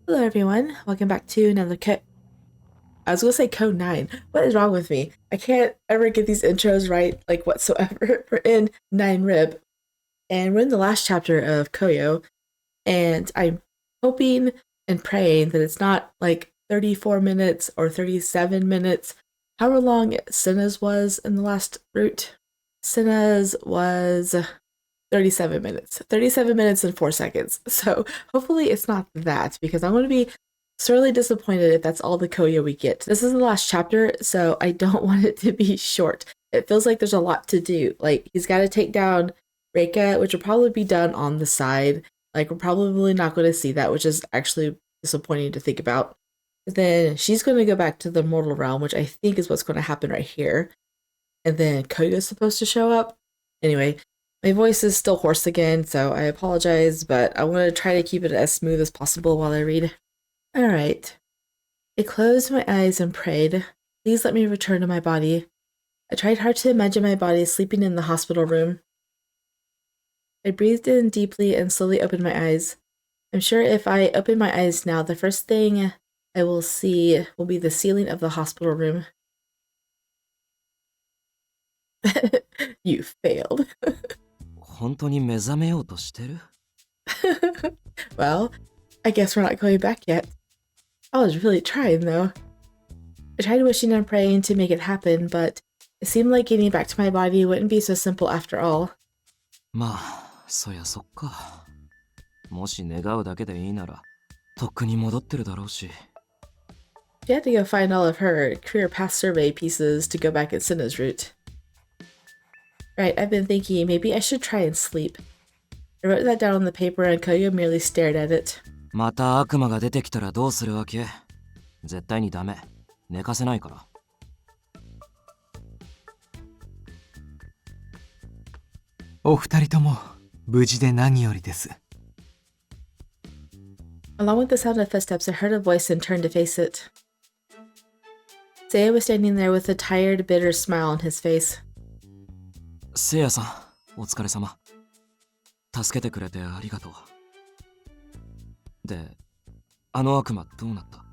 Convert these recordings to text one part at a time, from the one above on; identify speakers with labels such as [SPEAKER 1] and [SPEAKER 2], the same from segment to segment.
[SPEAKER 1] Hello everyone, welcome back to another I was gonna say code 9. What is wrong with me? I can't ever get these intros right, like whatsoever. We're in 9 Rib, and we're in the last chapter of Koyo, and I'm hoping and praying that it's not like 34 minutes or 37 minutes. However long Sena's was in the last route. Sena's was 37 minutes. 37 minutes and 4 seconds. So hopefully it's not that, because I'm going to be sorely disappointed if that's all the Koyo we get. This is the last chapter, so I don't want it to be short. It feels like there's a lot to do. Like, he's got to take down Reika, which will probably be done on the side. Like, we're probably not going to see that, which is actually disappointing to think about. Then she's going to go back to the mortal realm, which I think is what's going to happen right here. And then Koyo's supposed to show up. Anyway, my voice is still hoarse again, so I apologize, but I want to try to keep it as smooth as possible while I read. Alright. I closed my eyes and prayed. Please let me return to my body. I tried hard to imagine my body sleeping in the hospital room. I breathed in deeply and slowly opened my eyes. I'm sure if I open my eyes now, the first thing I will see will be the ceiling of the hospital room. You failed. Well, I guess we're not going back yet. I was really trying, though. I tried wishing and praying to make it happen, but it seemed like getting back to my body wouldn't be so simple after all. She had to go find all of her career path survey pieces to go back at Sena's route. Right, I've been thinking maybe I should try and sleep. I wrote that down on the paper and Koyo merely stared at it. Along with the sound of footsteps, I heard a voice and turned to face it. Seiya was standing there with a tired, bitter smile on his face.
[SPEAKER 2] Seiya-san, お疲れ様。助けてくれてありがとう。で、あの悪魔どうなった？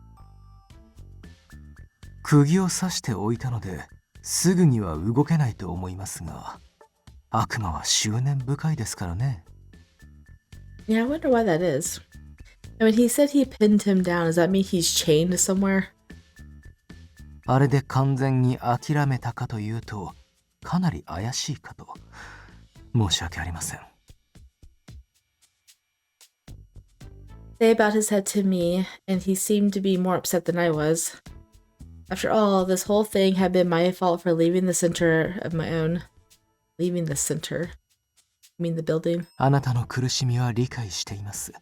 [SPEAKER 3] 釘を刺しておいたので、すぐには動けないと思いますが、悪魔は執念深いですからね。
[SPEAKER 1] Yeah, I wonder why that is. I mean, he said he pinned him down. Does that mean he's chained somewhere?
[SPEAKER 3] あれで完全に諦めたかというと、かなり怪しいかと。申し訳ありません。
[SPEAKER 1] They bowed his head to me, and he seemed to be more upset than I was. After all, this whole thing had been my fault for leaving the center of my own. Leaving the center? I mean the building.
[SPEAKER 3] あなたの苦しみは理解しています。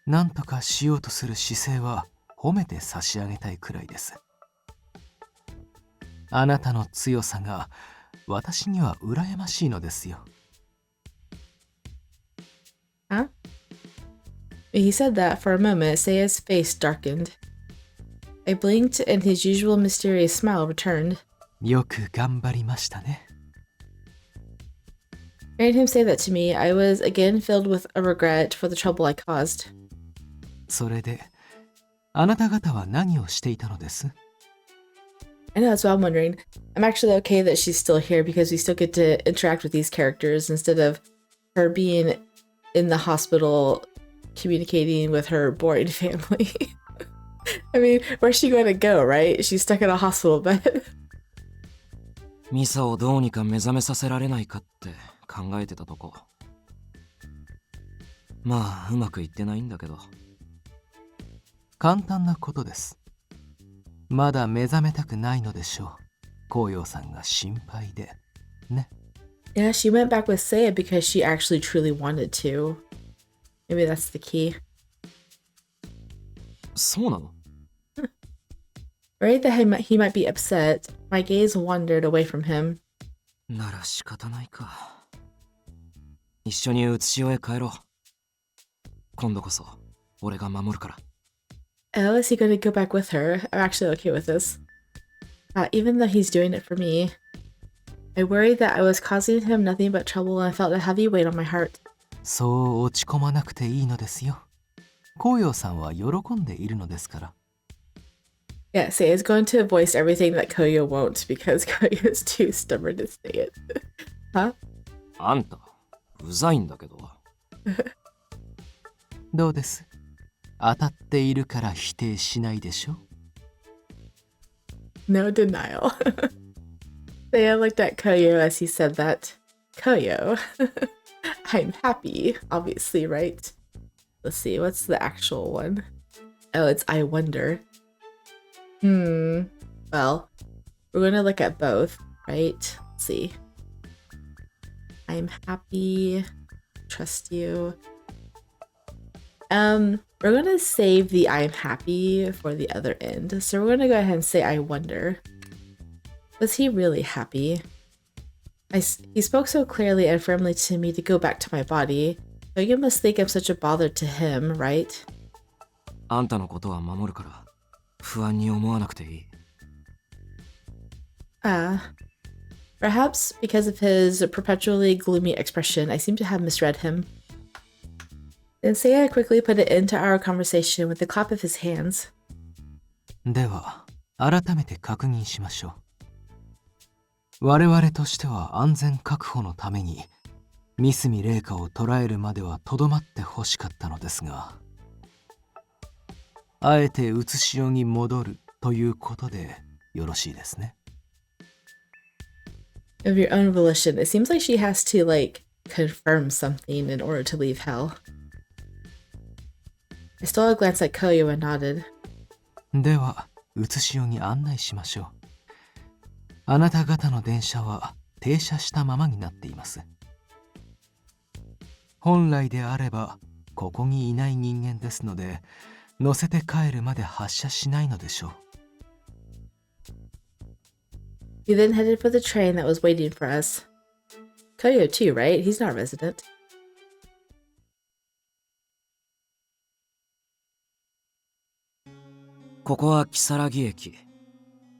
[SPEAKER 3] なんとかしようとする姿勢は褒めて差し上げたいくらいです。あなたの強さが私には羨ましいのですよ。
[SPEAKER 1] Huh? He said that for a moment, Seiya's face darkened. I blinked and his usual mysterious smile returned.
[SPEAKER 3] よく頑張りましたね。
[SPEAKER 1] Hearing him say that to me, I was again filled with a regret for the trouble I caused.
[SPEAKER 3] それで、あなた方は何をしていたのです？
[SPEAKER 1] I know, that's what I'm wondering. I'm actually okay that she's still here because we still get to interact with these characters instead of her being in the hospital communicating with her boring family. I mean, where's she going to go, right? She's stuck in a hospital bed.
[SPEAKER 2] ミサをどうにか目覚めさせられないかって考えてたとこ。まあ、うまくいってないんだけど。
[SPEAKER 3] 簡単なことです。まだ目覚めたくないのでしょう。紅葉さんが心配で。ね。
[SPEAKER 1] Yeah, she went back with Seiya because she actually truly wanted to. Maybe that's the key.
[SPEAKER 2] そうなの？
[SPEAKER 1] Right that he might be upset, my gaze wandered away from him.
[SPEAKER 2] なら仕方ないか。一緒にうつしおへ帰ろう。今度こそ俺が守るから。
[SPEAKER 1] Oh, is he going to go back with her? I'm actually okay with this. Even though he's doing it for me. I worried that I was causing him nothing but trouble and I felt a heavy weight on my heart.
[SPEAKER 3] そう落ち込まなくていいのですよ。紅葉さんは喜んでいるのですから。
[SPEAKER 1] Yeah, Seiya is going to voice everything that Koyo won't because Koyo is too stubborn to say it. Huh?
[SPEAKER 2] あんた、うざいんだけど。
[SPEAKER 3] どうです？当たっているから否定しないでしょ？
[SPEAKER 1] No denial. Seiya looked at Koyo as he said that. Koyo. I'm happy, obviously, right? Let's see, what's the actual one? Oh, it's I wonder. Well, we're gonna look at both, right? Let's see. I'm happy. Trust you. We're gonna save the I'm happy for the other end. So we're gonna go ahead and say I wonder. Was he really happy? He spoke so clearly and firmly to me to go back to my body. So you must think I'm such a bother to him, right?
[SPEAKER 2] あんたのことは守るから、不安に思わなくていい。
[SPEAKER 1] Perhaps because of his perpetually gloomy expression, I seem to have misread him. Then Seiya quickly put an end to our conversation with a clap of his hands.
[SPEAKER 3] では、改めて確認しましょう。我々としては安全確保のために、三角麗華を捕らえるまではとどまってほしかったのですが、あえて写し代に戻るということでよろしいですね。
[SPEAKER 1] Of your own volition, it seems like she has to, like, confirm something in order to leave hell. I stole a glance at Koyo and nodded.
[SPEAKER 3] では、写し代に案内しましょう。あなた方の電車は停車したままになっています。本来であれば、ここにいない人間ですので、乗せて帰るまで発車しないのでしょう。
[SPEAKER 1] We then headed for the train that was waiting for us. Koyo too, right? He's not a resident.
[SPEAKER 2] ここは木更木駅。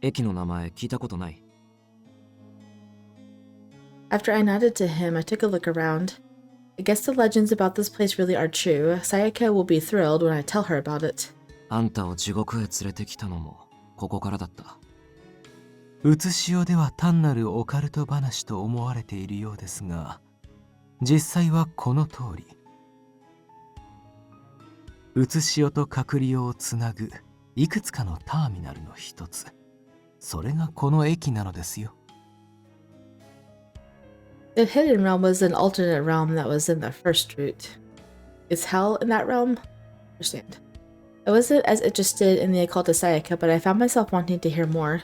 [SPEAKER 2] 駅の名前聞いたことない。
[SPEAKER 1] After I nodded to him, I took a look around. I guess the legends about this place really are true. Sayaka will be thrilled when I tell her about it.
[SPEAKER 2] あんたを地獄へ連れてきたのもここからだった。
[SPEAKER 3] 写し代では単なるオカルト話と思われているようですが、実際はこの通り。写し代と隔離をつなぐいくつかのターミナルの一つ。それがこの駅なのですよ。
[SPEAKER 1] The hidden realm was an alternate realm that was in the first route. Is hell in that realm? Understand. I wasn't as interested in the occult as Sayaka, but I found myself wanting to hear more.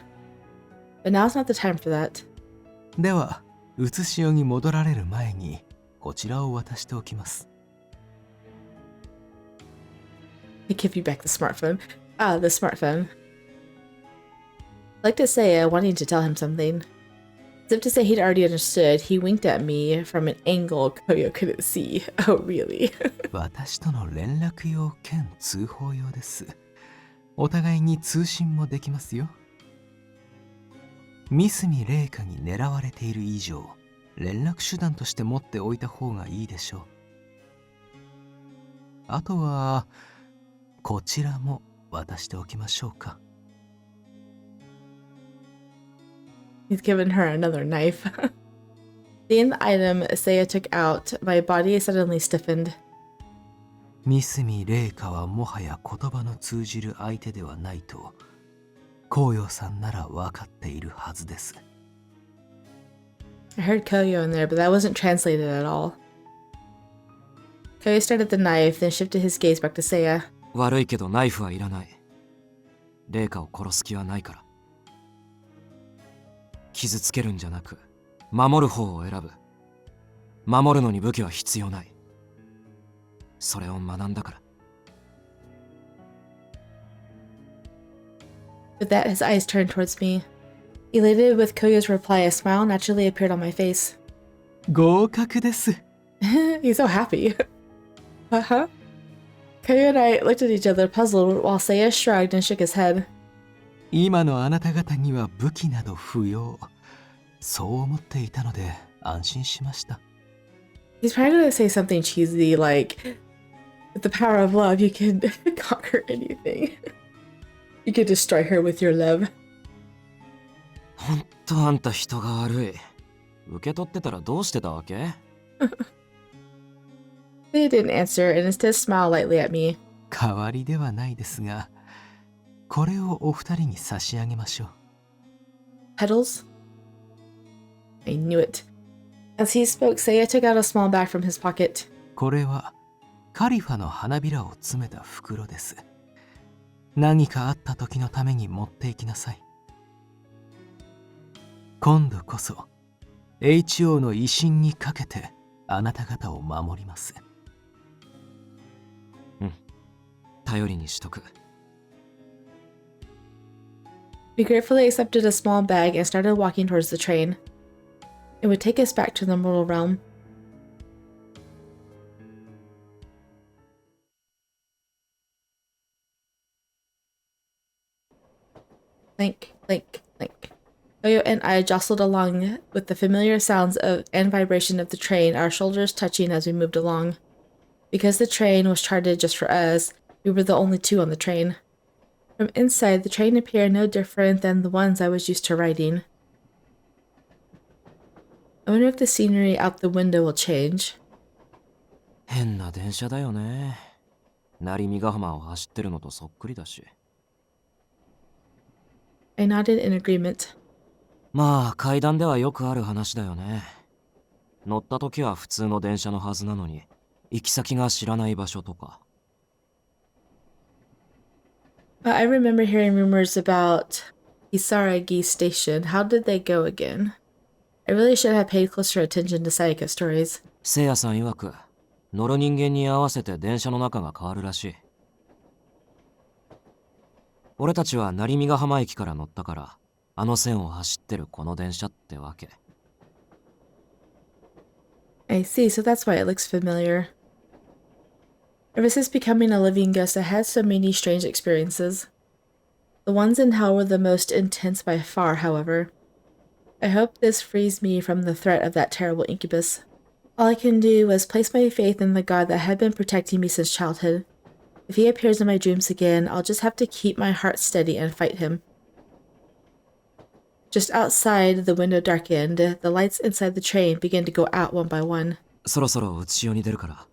[SPEAKER 1] But now's not the time for that.
[SPEAKER 3] では、写し代に戻られる前に、こちらを渡しておきます。
[SPEAKER 1] I give you back the smartphone. Ah, the smartphone. I looked at Seiya, wanting to tell him something. As if to say he'd already understood, he winked at me from an angle Koyo couldn't see. Oh, really?
[SPEAKER 3] 私との連絡用兼通報用です。お互いに通信もできますよ。三角麗華に狙われている以上、連絡手段として持っておいた方がいいでしょう。あとは、こちらも渡しておきましょうか。
[SPEAKER 1] He's given her another knife. Seeing the item Seiya took out, my body suddenly stiffened.
[SPEAKER 3] 三角麗華はもはや言葉の通じる相手ではないと、紅葉さんなら分かっているはずです。
[SPEAKER 1] I heard Koyo in there, but that wasn't translated at all. Koyo stared at the knife, then shifted his gaze back to Seiya.
[SPEAKER 2] 悪いけどナイフはいらない。麗華を殺す気はないから。傷つけるんじゃなく、守る方を選ぶ。守るのに武器は必要ない。それを学んだから。
[SPEAKER 1] With that, his eyes turned towards me. Elated with Koyo's reply, a smile naturally appeared on my face.
[SPEAKER 3] 合格です。
[SPEAKER 1] He's so happy. Uh-huh. Koyo and I looked at each other puzzled while Seiya shrugged and shook his head.
[SPEAKER 3] 今のあなた方には武器など不要。そう思っていたので安心しました。
[SPEAKER 1] He's probably gonna say something cheesy like, With the power of love, you can conquer anything. You can destroy her with your love.
[SPEAKER 2] ほんとあんた人が悪い。受け取ってたらどうしてたわけ？
[SPEAKER 1] They didn't answer and instead smiled lightly at me.
[SPEAKER 3] 代わりではないですが、これをお二人に差し上げましょう。
[SPEAKER 1] Petals? I knew it. As he spoke, Seiya took out a small bag from his pocket.
[SPEAKER 3] これはカリファの花びらを詰めた袋です。何かあった時のために持っていきなさい。今度こそ HO の威信にかけてあなた方を守ります。
[SPEAKER 2] 頼りにしとく。
[SPEAKER 1] We gratefully accepted a small bag and started walking towards the train. It would take us back to the mortal realm. Clink, clink, clink. Koyo and I jostled along with the familiar sounds of and vibration of the train, our shoulders touching as we moved along. Because the train was charted just for us, we were the only two on the train. From inside, the train appeared no different than the ones I was used to riding. I wonder if the scenery out the window will change.
[SPEAKER 2] 変な電車だよね。成見ヶ浜を走ってるのとそっくりだし。
[SPEAKER 1] I nodded in agreement.
[SPEAKER 2] まあ階段ではよくある話だよね。乗った時は普通の電車のはずなのに、行き先が知らない場所とか。
[SPEAKER 1] I remember hearing rumors about Isaragi Station. How did they go again? I really should have paid closer attention to Sayaka's stories.
[SPEAKER 2] せいやさん曰く、乗る人間に合わせて電車の中が変わるらしい。俺たちは成見ヶ浜駅から乗ったから、あの線を走ってるこの電車ってわけ。
[SPEAKER 1] I see, so that's why it looks familiar. Ever since becoming a living ghost, I had so many strange experiences. The ones in hell were the most intense by far, however. I hope this frees me from the threat of that terrible incubus. All I can do was place my faith in the god that had been protecting me since childhood. If he appears in my dreams again, I'll just have to keep my heart steady and fight him. Just outside, the window darkened. The lights inside the train began to go out one by one.
[SPEAKER 2] そろそろうちよに出るから、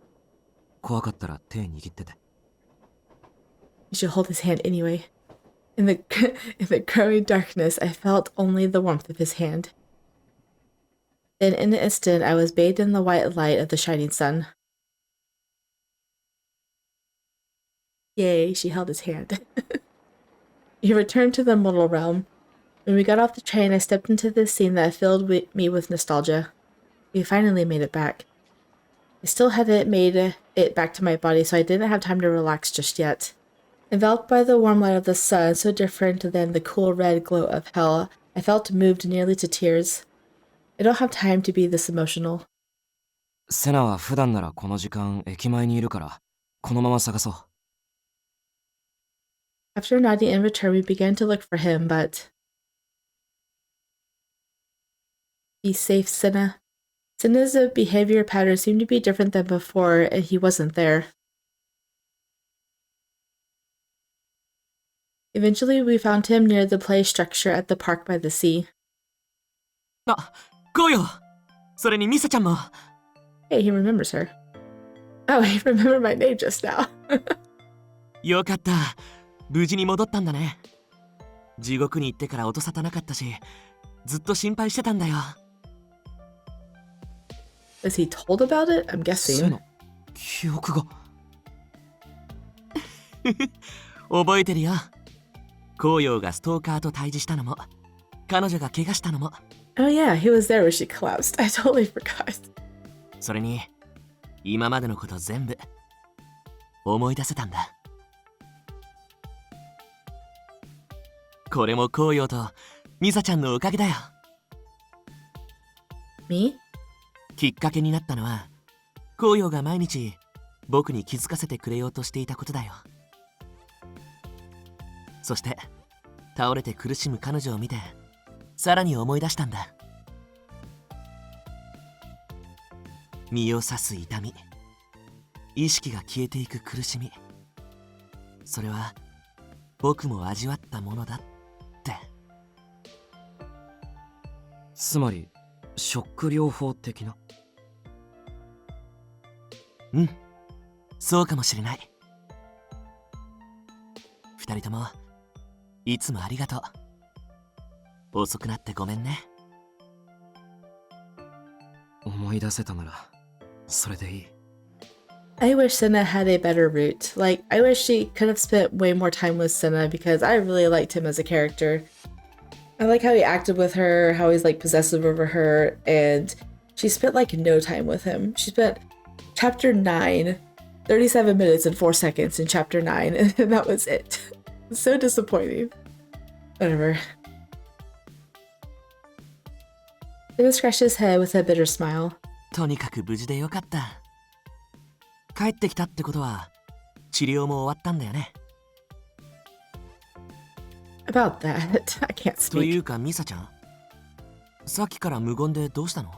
[SPEAKER 2] 怖かったら手握ってて。
[SPEAKER 1] You should hold his hand anyway. In the growing darkness, I felt only the warmth of his hand. Then in an instant, I was bathed in the white light of the shining sun. Yay, she held his hand. He returned to the mortal realm. When we got off the train, I stepped into this scene that filled me with nostalgia. We finally made it back. I still hadn't made it back to my body, so I didn't have time to relax just yet. Enveloped by the warm light of the sun, so different than the cool red glow of hell, I felt moved nearly to tears. I don't have time to be this emotional.
[SPEAKER 2] セナは普段ならこの時間駅前にいるから、このまま探そう。
[SPEAKER 1] After nodding in return, we began to look for him, but... Be safe, Sena. Sena's behavior pattern seemed to be different than before, and he wasn't there. Eventually, we found him near the play structure at the park by the sea.
[SPEAKER 2] あ、Koyo! それにミサちゃんも。
[SPEAKER 1] Hey, he remembers her. Oh, he remembered my name just now.
[SPEAKER 2] よかった。無事に戻ったんだね。地獄に行ってから音沙汰なかったし、ずっと心配してたんだよ。
[SPEAKER 1] Was he told about it? I'm guessing.
[SPEAKER 2] 記憶が。覚えてるよ。紅葉がストーカーと対峙したのも、彼女が怪我したのも。
[SPEAKER 1] Oh yeah, he was there when she collapsed. I totally forgot.
[SPEAKER 2] それに、今までのこと全部思い出せたんだ。これも紅葉とミサちゃんのおかげだよ。
[SPEAKER 1] Me?
[SPEAKER 2] きっかけになったのは、紅葉が毎日僕に気づかせてくれようとしていたことだよ。そして倒れて苦しむ彼女を見て、さらに思い出したんだ。身を刺す痛み、
[SPEAKER 4] 意識が消えていく苦しみ、それは僕も味わったものだって。
[SPEAKER 2] つまりショック療法的な。
[SPEAKER 4] うん、そうかもしれない。二人ともいつもありがとう。遅くなってごめんね。
[SPEAKER 2] 思い出せたならそれでいい。
[SPEAKER 1] I wish Sena had a better route. Like, I wish she could have spent way more time with Sena because I really liked him as a character. I like how he acted with her, how he's like possessive over her, and she spent like no time with him. She spent chapter 9, 37 minutes and 4 seconds in chapter 9, and that was it. So disappointing. Whatever. Sena scratched his head with a bitter smile.
[SPEAKER 4] とにかく無事でよかった。帰ってきたってことは治療も終わったんだよね。
[SPEAKER 1] About that, I can't
[SPEAKER 4] とい
[SPEAKER 1] speak.
[SPEAKER 4] うかミサちゃん、さっきから無言でどうしたの？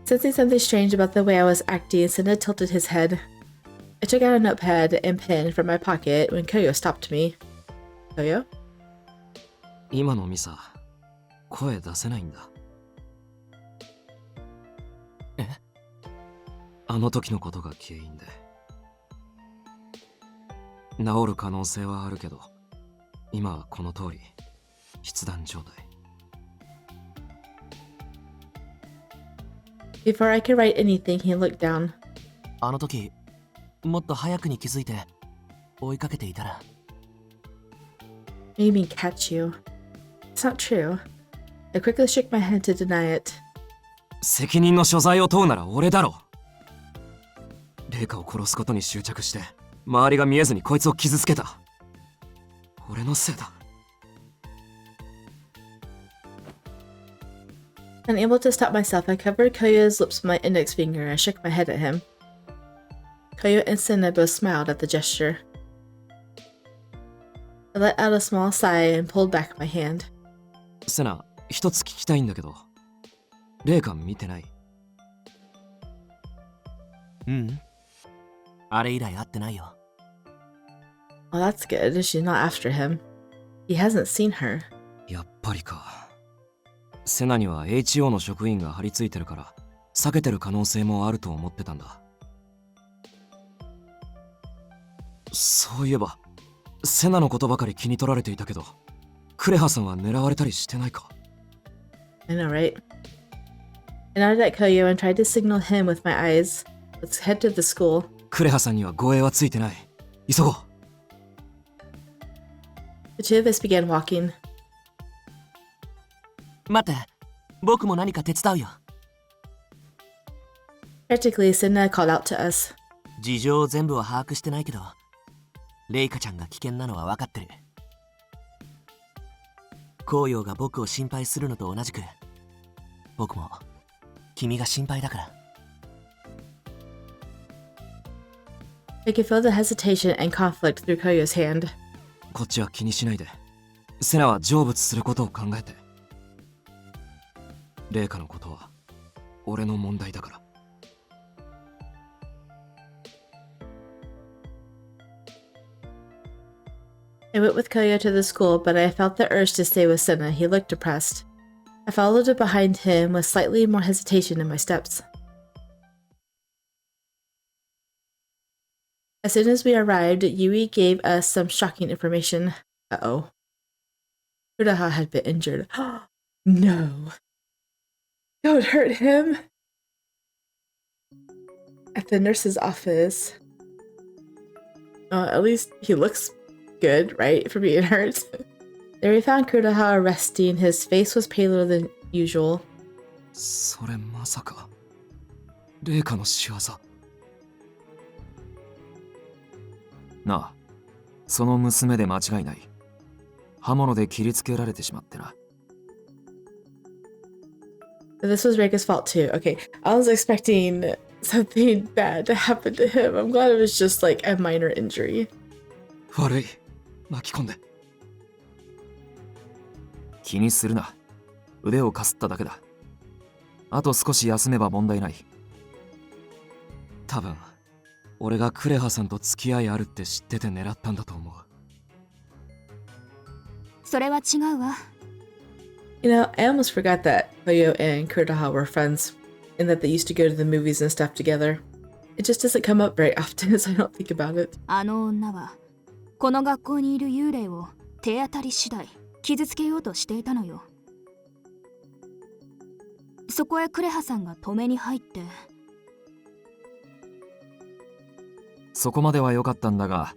[SPEAKER 1] Sensing something strange about the way I was acting, Sena tilted his head. I took out a notepad and pen from my pocket when Koyo stopped me. Koyo?
[SPEAKER 2] 今のミサ、声出せないんだ。
[SPEAKER 4] え？
[SPEAKER 2] あの時のことが原因で。治る可能性はあるけど、今はこの通り、筆談状態。
[SPEAKER 1] Before I could write anything, he looked down.
[SPEAKER 4] あの時もっと早くに気づいて追いかけていたら。
[SPEAKER 1] Made me catch you. It's not true. I quickly shook my head to deny it.
[SPEAKER 2] 責任の所在を問うなら俺だろ。レイカを殺すことに執着して周りが見えずにこいつを傷つけた。俺のせいだ。
[SPEAKER 1] Unable to stop myself, I covered Koyo's lips with my index finger and shook my head at him. Koyo and Sena both smiled at the gesture. I let out a small sigh and pulled back my hand.
[SPEAKER 2] セナ、一つ聞きたいんだけど、レイカ見てない？
[SPEAKER 4] うん、あれ以来会ってないよ。
[SPEAKER 1] Well, that's good. She's not after him. He hasn't seen her.
[SPEAKER 2] やっぱりか。セナには HO の職員が張り付いてるから避けてる可能性もあると思ってたんだ。そういえばセナのことばかり気に取られていたけど、クレハさんは狙われたりしてないか？
[SPEAKER 1] I know, right? I nodded at Koyo and tried to signal him with my eyes. Let's head to the school.
[SPEAKER 2] クレハさんには護衛はついてない。急ごう。
[SPEAKER 1] The two of us began walking.
[SPEAKER 4] 待って、僕も何か手伝うよ。
[SPEAKER 1] Practically, Sena called out to us.
[SPEAKER 4] 事情全部は把握してないけど、レイカちゃんが危険なのは分かってる。紅葉が僕を心配するのと同じく、僕も君が心配だから。
[SPEAKER 1] I could feel the hesitation and conflict through Koyo's hand.
[SPEAKER 2] こっちは気にしないで。セナは成仏することを考えて。レイカのことは俺の問題だから。
[SPEAKER 1] I went with Koyo to the school, but I felt the urge to stay with Sena. He looked depressed. I followed behind him with slightly more hesitation in my steps. As soon as we arrived, Yui gave us some shocking information. Uh-oh. Kudaha had been injured. No. Don't hurt him. At the nurse's office. At least he looks good, right? For being hurt. There we found Kudaha resting. His face was paler than usual.
[SPEAKER 2] それまさかレイカの仕業？なあ、その娘で間違いない。刃物で切りつけられてしまってな。
[SPEAKER 1] This was Reika's fault too. Okay, I was expecting something bad to happen to him. I'm glad it was just like a minor injury.
[SPEAKER 2] 悪い、巻き込んで。気にするな。腕をかすっただけだ。あと少し休めば問題ない。多分俺がクレハさんと付き合いあるって知ってて狙ったんだと思う。
[SPEAKER 5] それは違うわ。
[SPEAKER 1] You know, I almost forgot that Koyo and Kurtaha were friends, and that they used to go to the movies and stuff together. It just doesn't come up very often, so I don't think about it.
[SPEAKER 5] あの女はこの学校にいる幽霊を手当たり次第傷つけようとしていたのよ。そこへクレハさんが止めに入って。
[SPEAKER 2] そこまでは良かったんだが、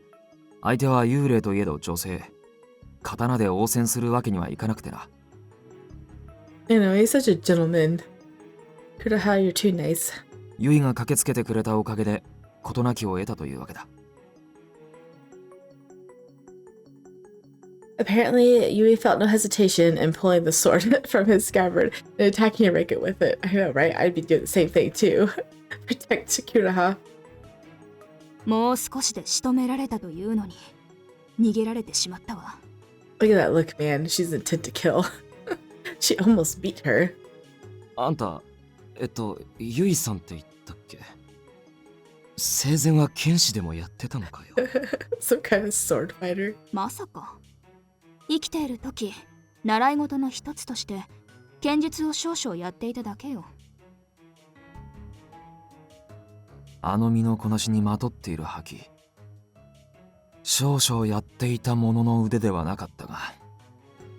[SPEAKER 2] 相手は幽霊といえど女性。刀で応戦するわけにはいかなくてな。
[SPEAKER 1] You know, he's such a gentleman. Kurtaha, you're too nice.
[SPEAKER 2] ユイが駆けつけてくれたおかげで事なきを得たというわけだ。
[SPEAKER 1] Apparently, Yui felt no hesitation in pulling the sword from his scabbard and attacking Reika with it. I know, right? I'd be doing the same thing too. Protect Kurtaha.
[SPEAKER 5] もう少しで仕留められたというのに逃げられてしまったわ。
[SPEAKER 1] Look at that look, man. She's intent to kill. She almost beat her.
[SPEAKER 2] あんた、ユイさんって言ったっけ？生前は剣士でもやってたのかよ。
[SPEAKER 1] Some kind of sword fighter.
[SPEAKER 5] まさか生きている時習い事の一つとして剣術を少々やっていただけよ。
[SPEAKER 2] あの身のこなしにまとっている覇気。少々やっていたものの腕ではなかったが。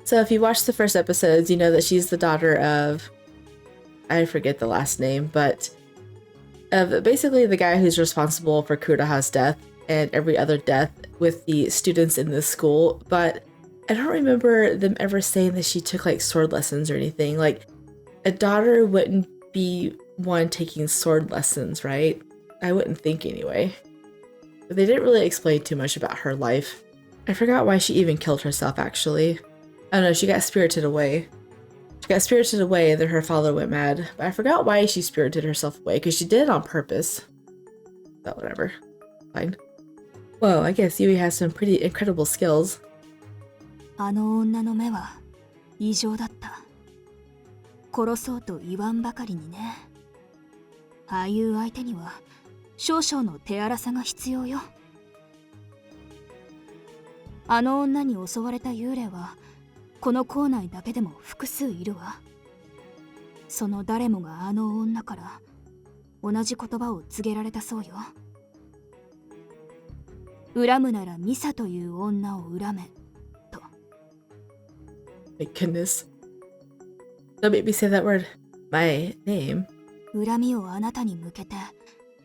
[SPEAKER 1] So if you watch the first episodes, you know that she's the daughter of, I forget the last name, but of basically the guy who's responsible for Kurtaha's death and every other death with the students in this school. But I don't remember them ever saying that she took like sword lessons or anything. Like a daughter wouldn't be one taking sword lessons, right? I wouldn't think anyway. But they didn't really explain too much about her life. I forgot why she even killed herself, actually. I don't know, she got spirited away. She got spirited away and then her father went mad. But I forgot why she spirited herself away, because she did it on purpose. But whatever. Fine. Whoa, I guess Yui has some pretty incredible skills.
[SPEAKER 5] あの女の目は異常だった。殺そうと言わんばかりにね。ああいう相手には少々の手荒さが必要よ。あの女に襲われた幽霊はこの校内だけでも複数いるわ。その誰もがあの女から同じ言葉を告げられたそうよ。恨むならミサという女を恨めと。
[SPEAKER 1] My goodness. Don't make me say that word. My name.
[SPEAKER 5] 恨みをあなたに向けて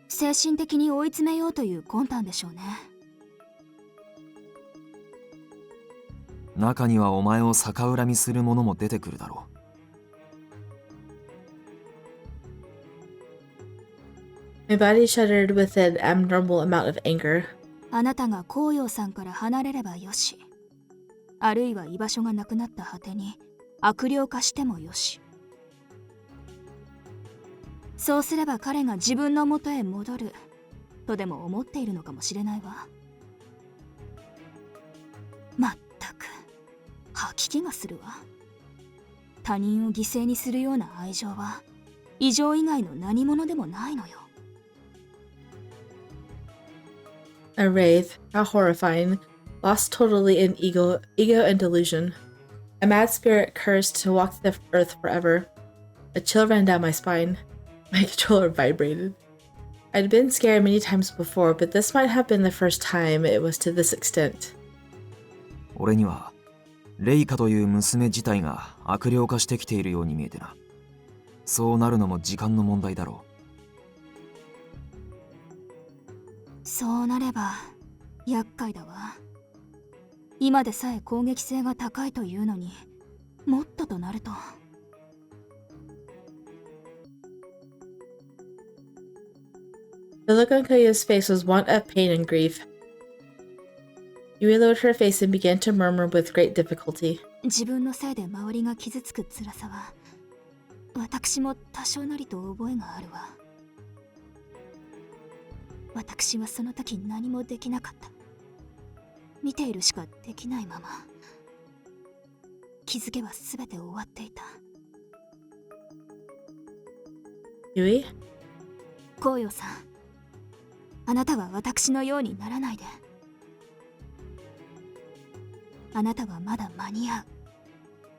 [SPEAKER 5] 精神的に追い詰めようという魂胆でしょうね。
[SPEAKER 2] 中にはお前を逆恨みする者も出てくるだろ
[SPEAKER 1] My body shuddered with an abnormal amount of anger.
[SPEAKER 5] あなたが紅葉さんから離れればよし、あるいは居場所がなくなった果てに悪霊化してもよし。そうすれば彼が自分の元へ戻るとでも思っているのかもしれないわ。まったく吐き気がするわ。他人を犠牲にするような愛情は異常以外の何者でもないのよ。
[SPEAKER 1] A wraith, how horrifying, lost totally in ego and delusion. A mad spirit cursed to walk the earth forever. A chill ran down my spine. My controller vibrated. I'd been scared many times before, but this might have been the first time it was to this extent.
[SPEAKER 2] 俺にはレイカという娘自体が悪霊化してきているように見えてな。そうなるのも時間の問題だろう。
[SPEAKER 5] そうなれば厄介だわ。今でさえ攻撃性が高いというのにもっととなると。
[SPEAKER 1] The look on Koyo's face was one of pain and grief. Yui lowered her face and began to murmur with great difficulty.
[SPEAKER 5] 自分のせいで周りが傷つく辛さは私も多少なりと覚えがあるわ。私はその時何もできなかった。見ているしかできないまま気づけば全て終わっていた。
[SPEAKER 1] Yui?
[SPEAKER 5] 紅葉さん、あなたは私のようにならないで。あなたはまだ間に合う。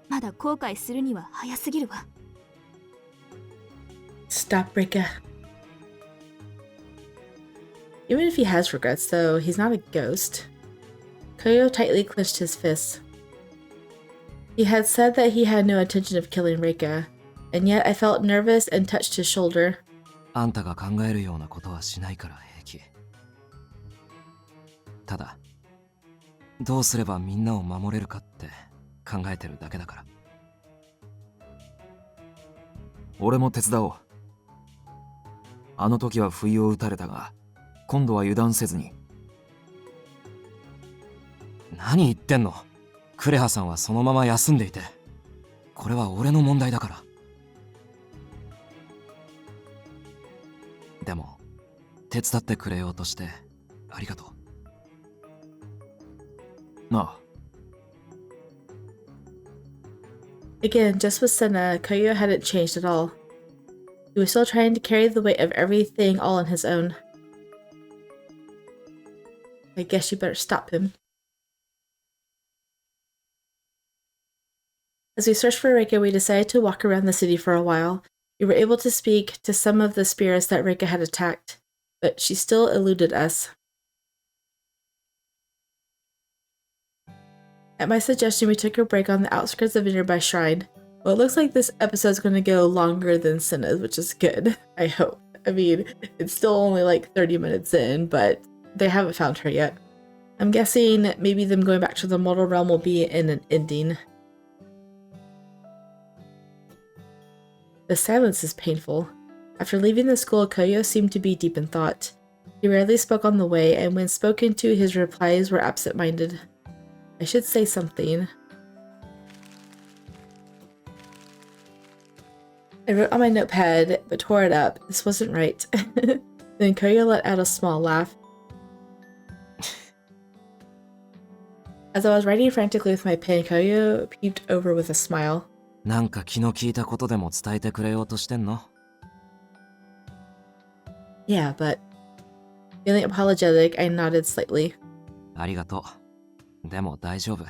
[SPEAKER 5] まだ後悔するには早すぎるわ。
[SPEAKER 1] Stop, Reika. Even if he has regrets, though, he's not a ghost. Koyo tightly clenched his fists. He had said that he had no intention of killing Reika, and yet I felt nervous and touched his shoulder.
[SPEAKER 2] あんたが考えるようなことはしないから平気。ただ、どうすればみんなを守れるかって考えてるだけだから。俺も手伝おう。あの時は不意を打たれたが、今度は油断せずに。何言ってんの？クレハさんはそのまま休んでいて、これは俺の問題だから。でも、手伝ってくれようとしてありがとう。なあ。
[SPEAKER 1] Again, just with Sena, Koyo hadn't changed at all. He was still trying to carry the weight of everything all on his own. I guess you better stop him. As we searched for Reika, we decided to walk around the city for a while. We were able to speak to some of the spirits that Reika had attacked, but she still eluded us. At my suggestion, we took a break on the outskirts of a nearby shrine. Well, it looks like this episode's going to go longer than Sena's, which is good, I hope. I mean, it's still only like 30 minutes in, but they haven't found her yet. I'm guessing maybe them going back to the mortal realm will be in an ending. The silence is painful. After leaving the school, Koyo seemed to be deep in thought. He rarely spoke on the way, and when spoken to, his replies were absent-minded. I should say something. I wrote on my notepad, but tore it up. This wasn't right. Then Koyo let out a small laugh. As I was writing frantically with my pen, Koyo peeped over with a smile.
[SPEAKER 2] なんか気の利いたことでも伝えてくれようとしてんの？
[SPEAKER 1] Yeah, but... Feeling apologetic, I nodded slightly.
[SPEAKER 2] ありがとう。でも大丈夫。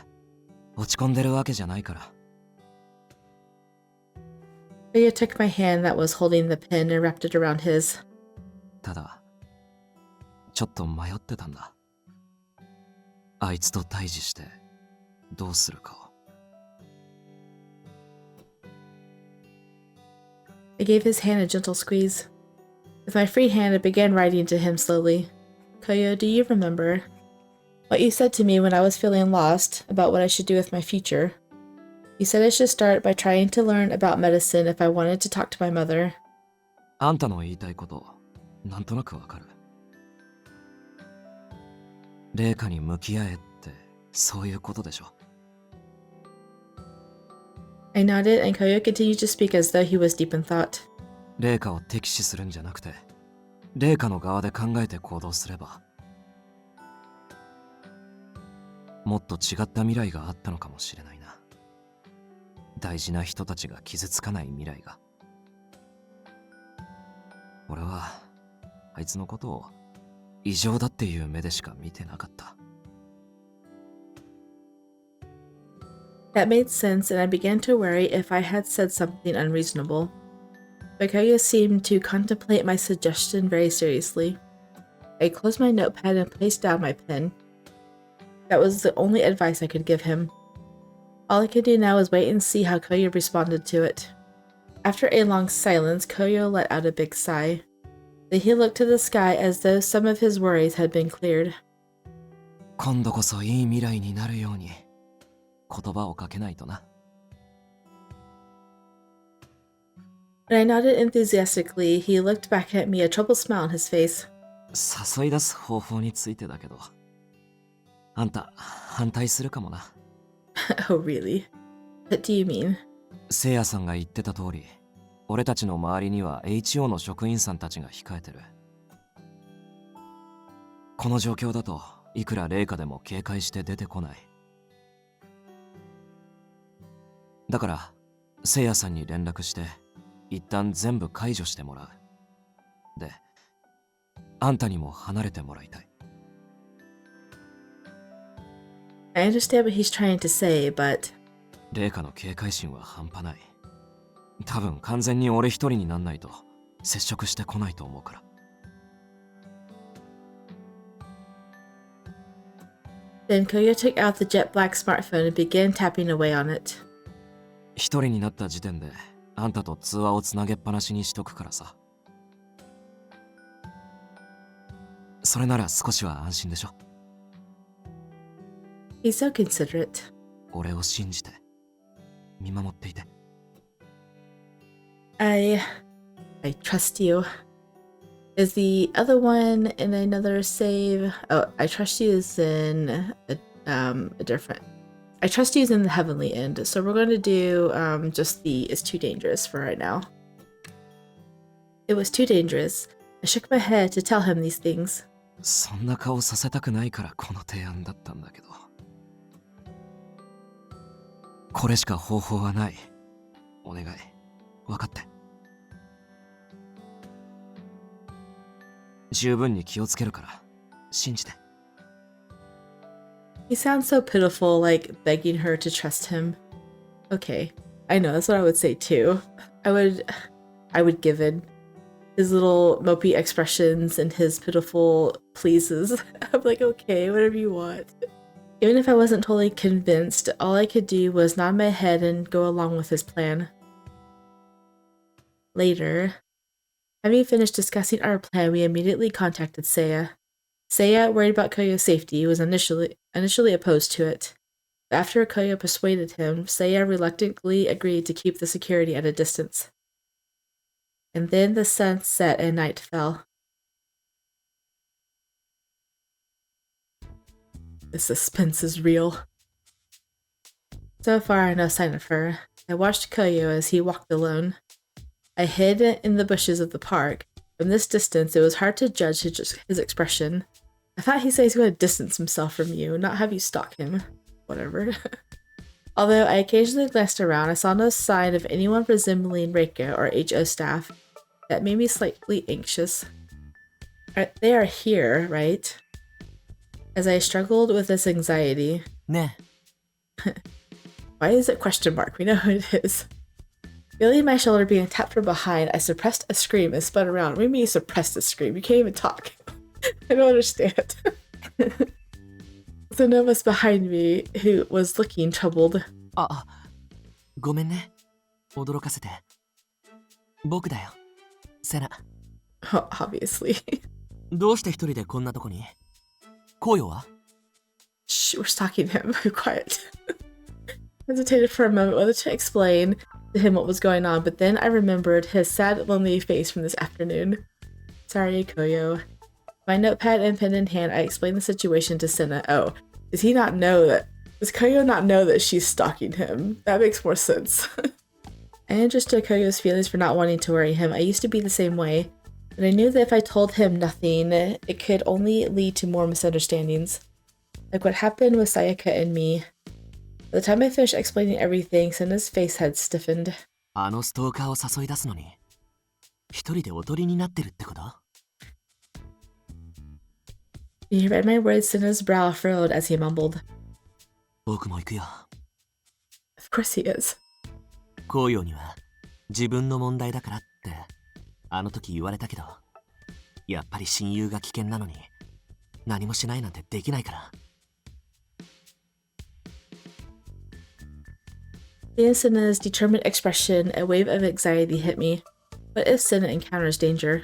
[SPEAKER 2] 落ち込んでるわけじゃないから。
[SPEAKER 1] Koyo took my hand that was holding the pen and wrapped it around his.
[SPEAKER 2] ただ、ちょっと迷ってたんだ。あいつと対峙してどうするかを。
[SPEAKER 1] I gave his hand a gentle squeeze. With my free hand, I began writing to him slowly. Koyo, do you remember what you said to me when I was feeling lost about what I should do with my future? You said I should start by trying to learn about medicine if I wanted to talk to my mother.
[SPEAKER 2] あんたの言いたいこと、なんとなくわかる。レイカに向き合えってそういうことでしょ。
[SPEAKER 1] I nodded, and Koyo continued to speak as though he was deep in thought.
[SPEAKER 2] レイカを敵視するんじゃなくて、レイカの側で考えて行動すれば、もっと違った未来があったのかもしれないな。大事な人たちが傷つかない未来が。俺はあいつのことを異常だっていう目でしか見てなかった。
[SPEAKER 1] That made sense, and I began to worry if I had said something unreasonable. But Koyo seemed to contemplate my suggestion very seriously. I closed my notepad and placed down my pen. That was the only advice I could give him. All I could do now was wait and see how Koyo responded to it. After a long silence, Koyo let out a big sigh. Then he looked to the sky as though some of his worries had been cleared.
[SPEAKER 2] 今度こそいい未来になるように言葉をかけないとな。
[SPEAKER 1] When I nodded enthusiastically, he looked back at me, a troubled smile on his face.
[SPEAKER 2] 誘い出す方法についてだけど、あんた反対するかもな。
[SPEAKER 1] Oh, really? What do you mean?
[SPEAKER 2] せいやさんが言ってた通り、俺たちの周りには HO の職員さんたちが控えてる。この状況だといくらレイカでも警戒して出てこない。だからせいやさんに連絡して一旦全部解除してもらう。であんたにも離れてもらいたい。
[SPEAKER 1] I understand what he's trying to say, but
[SPEAKER 2] レイカの警戒心は半端ない。多分完全に俺一人になんないと接触してこないと思うから。
[SPEAKER 1] then Koyo took out the jet black smartphone and began tapping away on it.
[SPEAKER 2] 一人になった時点であんたと通話をつなげっぱなしにしとくからさ。それなら少しは安心でしょ。
[SPEAKER 1] He's so considerate.
[SPEAKER 2] 俺を信じて見守っていて。
[SPEAKER 1] I trust you. Is the other one in another save? Oh, I trust you is in a different. I trust you is in the heavenly end. So we're going to do just the it's too dangerous for right now. It was too dangerous. I shook my head to tell him these things.
[SPEAKER 2] そんな顔させたくないからこの提案だったんだけど。これしか方法はない。お願い。分かって。十分に気をつけるから信じて。
[SPEAKER 1] He sounds so pitiful, like begging her to trust him. Okay, I know, that's what I would say too. I would give in his little mopey expressions and his pitiful pleases. I'm like, okay, whatever you want. Even if I wasn't totally convinced, all I could do was nod my head and go along with his plan. Later, having finished discussing our plan, we immediately contacted Seiya. Seiya, worried about Koyo's safety, was initially opposed to it. But after Koyo persuaded him, Seiya reluctantly agreed to keep the security at a distance. And then the sun set and night fell. The suspense is real. So far, no sign of her. I watched Koyo as he walked alone. I hid in the bushes of the park. From this distance, it was hard to judge his expression. I thought he said he's going to distance himself from you, not have you stalk him. Whatever. Although I occasionally glanced around, I saw no sign of anyone resembling Reika or HO staff. That made me slightly anxious. They are here, right? As I struggled with this anxiety.
[SPEAKER 4] ね
[SPEAKER 1] Why is it question mark? We know who it is. Feeling my shoulder being tapped from behind, I suppressed a scream and spun around. What do you mean you suppressed a scream? You can't even talk. I don't understand. Sena was behind me, who was looking troubled.
[SPEAKER 4] あ、ごめんね。驚かせて。僕だよ。セナ。
[SPEAKER 1] Obviously.
[SPEAKER 4] どうして一人でこんなとこに？コヨは？
[SPEAKER 1] Shh, we're stalking him. Be quiet. Hesitated for a moment whether to explain to him what was going on, but then I remembered his sad, lonely face from this afternoon. Sorry, Koyo. My notepad and pen in hand, I explained the situation to Sena. Oh, does he not know that? Does Koyo not know that she's stalking him? That makes more sense. I understood Koyo's feelings for not wanting to worry him. I used to be the same way, but I knew that if I told him nothing, it could only lead to more misunderstandings. Like what happened with Sayaka and me. By the time I finished explaining everything, Sena's face had stiffened.
[SPEAKER 4] あのストーカーを誘い出すのに、一人でおとりになってるってこと？
[SPEAKER 1] He read my words, Sena's brow furrowed as he mumbled.
[SPEAKER 4] 僕も行くよ。
[SPEAKER 1] Of course he is.
[SPEAKER 4] コヨには自分の問題だからってあの時言われたけど、やっぱり親友が危険なのに何もしないなんてできないから。
[SPEAKER 1] Seeing Sena's determined expression, a wave of anxiety hit me. What if Sena encounters danger?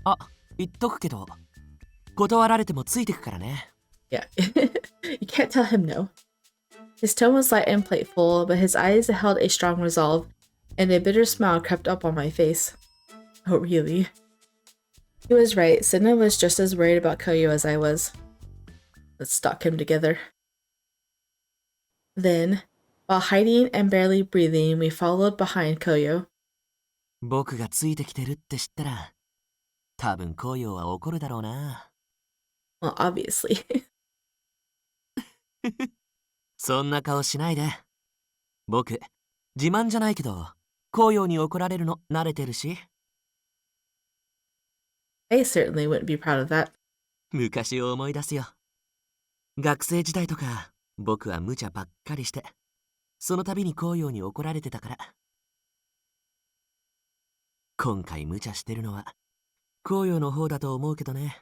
[SPEAKER 4] あ、言っとくけど、断られてもついてくからね。
[SPEAKER 1] Yeah, you can't tell him no. His tone was light and playful, but his eyes held a strong resolve, and a bitter smile crept up on my face. Oh, really? He was right. Sena was just as worried about Koyo as I was. Let's stalk him together. Then, while hiding and barely breathing, we followed behind Koyo.
[SPEAKER 4] 僕がついてきてるって知ったら、多分コヨは怒るだろうな。
[SPEAKER 1] Well, obviously.
[SPEAKER 4] そんな顔しないで。僕、自慢じゃないけど、コヨに怒られるの慣れてるし。
[SPEAKER 1] I certainly wouldn't be proud of that.
[SPEAKER 4] 昔を思い出すよ。学生時代とか僕は無茶ばっかりして、その度に紅葉に怒られてたから。今回無茶してるのは紅葉の方だと思うけどね。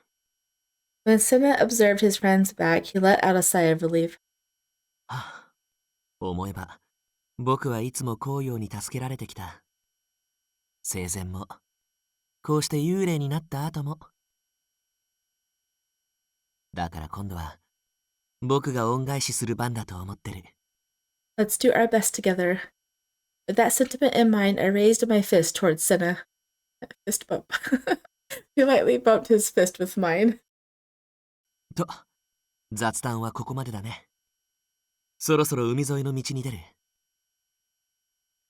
[SPEAKER 1] When Sena observed his friend's back, he let out a sigh of relief.
[SPEAKER 4] はあ、思えば僕はいつも紅葉に助けられてきた。生前もこうして幽霊になった後も。だから今度は僕が恩返しする番だと思ってる。
[SPEAKER 1] Let's do our best together. With that sentiment in mind, I raised my fist towards Sena. Fist bump. He lightly bumped his fist with mine.
[SPEAKER 4] と、雑談はここまでだね。そろそろ海沿いの道に出る。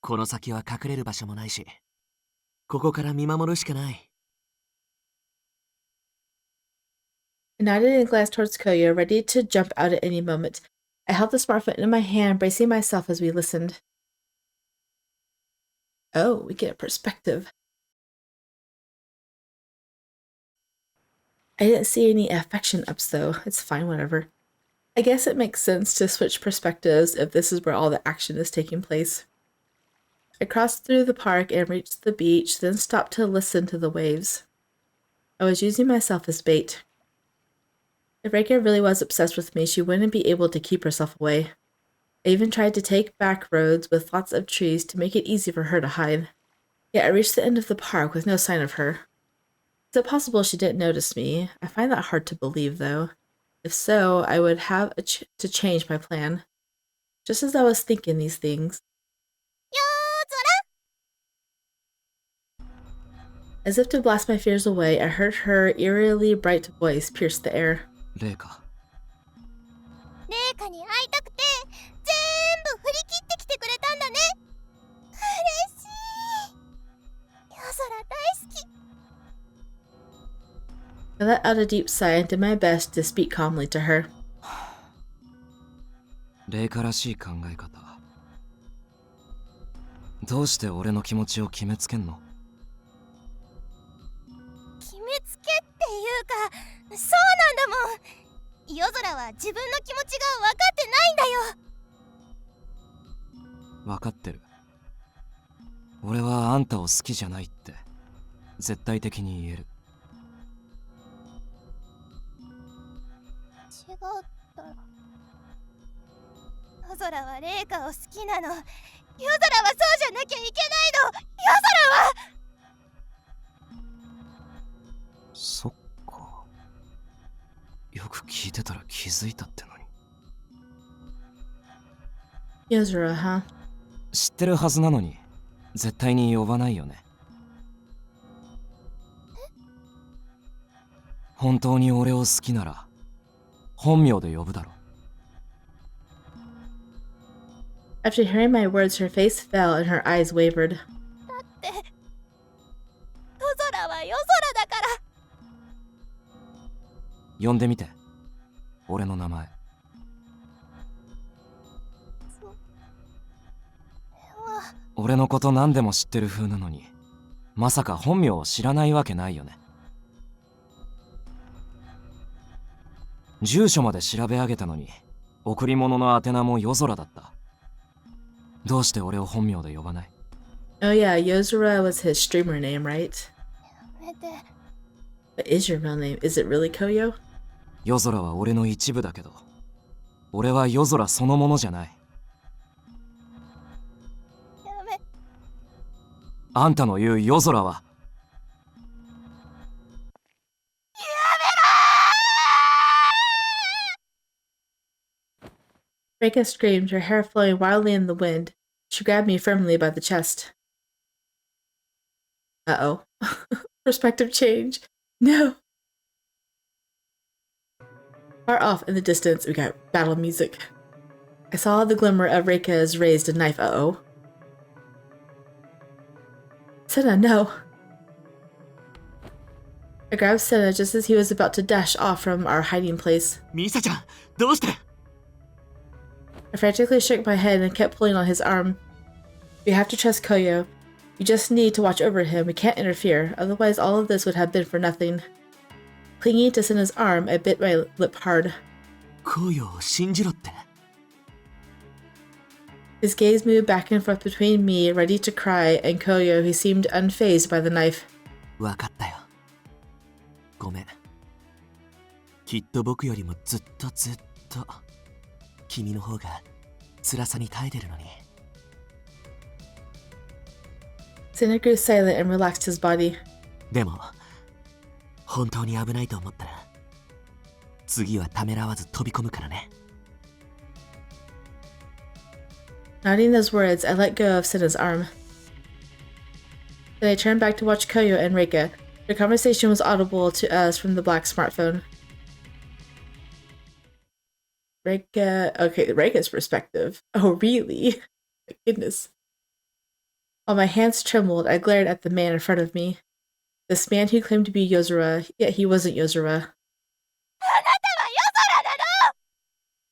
[SPEAKER 4] この先は隠れる場所もないし、ここから見守るしかない。
[SPEAKER 1] I nodded and glanced towards Koyo, ready to jump out at any moment. I held the smartphone in my hand, bracing myself as we listened. Oh, we get a perspective. I didn't see any affection ups though. It's fine, whatever. I guess it makes sense to switch perspectives if this is where all the action is taking place. I crossed through the park and reached the beach, then stopped to listen to the waves. I was using myself as bait. If Reika really was obsessed with me, she wouldn't be able to keep herself away. I even tried to take back roads with lots of trees to make it easy for her to hide. Yet I reached the end of the park with no sign of her. Is it possible she didn't notice me? I find that hard to believe, though. If so, I would have to change my plan. Just as I was thinking these things, as if to blast my fears away, I heard her eerily bright voice pierce the air.
[SPEAKER 2] レイカ。
[SPEAKER 6] レイカに会いたくて全部振り切ってきてくれたんだね。嬉しい。夜空大好き。
[SPEAKER 1] I let out a deep sigh and did my best to speak calmly to her.
[SPEAKER 2] レイカらしい考え方。どうして俺の気持ちを決めつけんの？
[SPEAKER 6] 決めつけっていうか、そうなんだもん。夜空は自分の気持ちが分かってないんだよ。
[SPEAKER 2] 分かってる。俺はあんたを好きじゃないって絶対的に言える。
[SPEAKER 6] 違ったら。夜空はレイカを好きなの。夜空はそうじゃなきゃいけないの。夜空は。
[SPEAKER 2] そっか。よく聞いてたら気づいたってのに。
[SPEAKER 1] Yozora, huh?
[SPEAKER 2] 知ってるはずなのに絶対に呼ばないよね。本当に俺を好きなら本名で呼ぶだろ。
[SPEAKER 1] After hearing my words, her face fell and her eyes wavered.
[SPEAKER 6] だって夜空は夜空だから。
[SPEAKER 2] 呼んでみて。俺の名前。俺のこと何でも知ってる風なのに、まさか本名を知らないわけないよね。住所まで調べ上げたのに、贈り物の宛名も夜空だった。どうして俺を本名で呼ばない？
[SPEAKER 1] Oh yeah, Yozora was his streamer name, right?
[SPEAKER 6] やめて。
[SPEAKER 1] What is your real name? Is it really Koyo?
[SPEAKER 2] 夜空は俺の一部だけど、俺は夜空そのものじゃない。
[SPEAKER 6] やめ。
[SPEAKER 2] あんたの言う夜空は、
[SPEAKER 1] Reika screamed, her hair flowing wildly in the wind. She grabbed me firmly by the chest. Uh-oh. Perspective change. No. Far off in the distance, we got battle music. I saw the glimmer of Reika's raised knife. Uh-oh. Sena, no. I grabbed Sena just as he was about to dash off from our hiding place.
[SPEAKER 4] ミサちゃん、どうして？
[SPEAKER 1] I frantically shook my head and kept pulling on his arm. We have to trust Koyo. You just need to watch over him. We can't interfere. Otherwise, all of this would have been for nothing. Clinging to Sena's arm, I bit my lip hard.
[SPEAKER 4] コヨを信じろって。
[SPEAKER 1] His gaze moved back and forth between me, ready to cry, and Koyo, who seemed unfazed by the knife.
[SPEAKER 4] わかったよ。ごめん。きっと僕よりもずっと君の方が辛さに耐えてるのに。
[SPEAKER 1] Sena grew silent and relaxed his body.
[SPEAKER 4] でも本当に危ないと思ったら次はためらわず飛び込むからね。
[SPEAKER 1] Nodding those words, I let go of Sena's arm. Then I turned back to watch Koyo and Reika. Their conversation was audible to us from the black smartphone. Reika... Okay, Reika's perspective. Oh, really? My goodness. While my hands trembled, I glared at the man in front of me. This man who claimed to be Yozora, yet he wasn't Yozora.
[SPEAKER 6] あなたは夜空なの。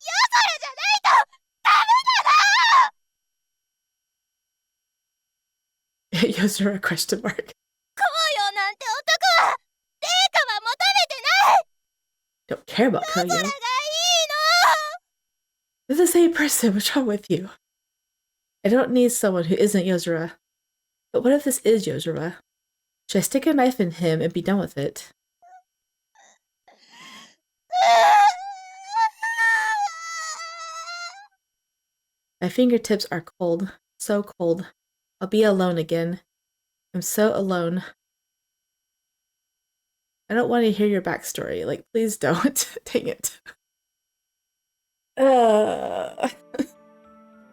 [SPEAKER 6] 夜空じゃないとダメなの。
[SPEAKER 1] Yozora question mark.
[SPEAKER 6] こうよなんて男は霊下は求めてない。
[SPEAKER 1] Don't care about
[SPEAKER 6] 夜空がいい
[SPEAKER 1] Koyo.
[SPEAKER 6] の。
[SPEAKER 1] They're the same person. What's wrong with you? I don't need someone who isn't Yozora. But what if this is Yozora? Should I stick a knife in him and be done with it? My fingertips are cold. So cold. I'll be alone again. I'm so alone. I don't want to hear your backstory. Like, please don't. Dang it.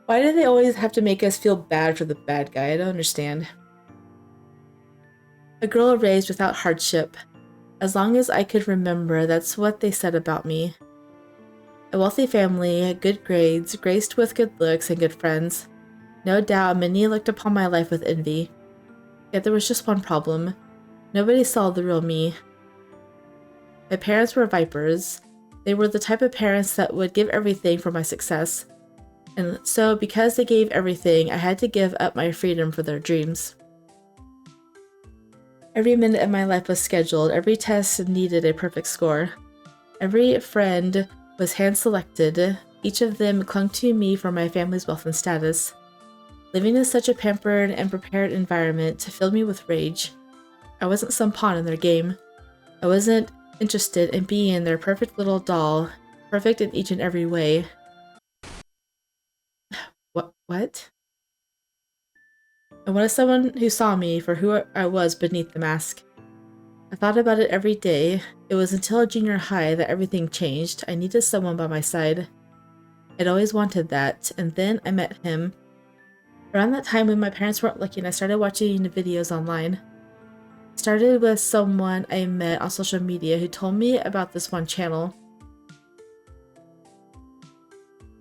[SPEAKER 1] Why do they always have to make us feel bad for the bad guy? I don't understand. A girl raised without hardship. As long as I could remember, that's what they said about me. A wealthy family, good grades, graced with good looks and good friends. No doubt many looked upon my life with envy. Yet there was just one problem. Nobody saw the real me. My parents were vipers. They were the type of parents that would give everything for my success. And so, because they gave everything, I had to give up my freedom for their dreams. Every minute of my life was scheduled. Every test needed a perfect score. Every friend was hand-selected. Each of them clung to me for my family's wealth and status. Living in such a pampered and prepared environment filled me with rage. I wasn't some pawn in their game. I wasn't interested in being their perfect little doll, perfect in each and every way. What? I wanted someone who saw me for who I was beneath the mask. I thought about it every day. It was until junior high that everything changed. I needed someone by my side. I'd always wanted that, and then I met him. Around that time when my parents weren't looking, I started watching videos online. It started with someone I met on social media who told me about this one channel.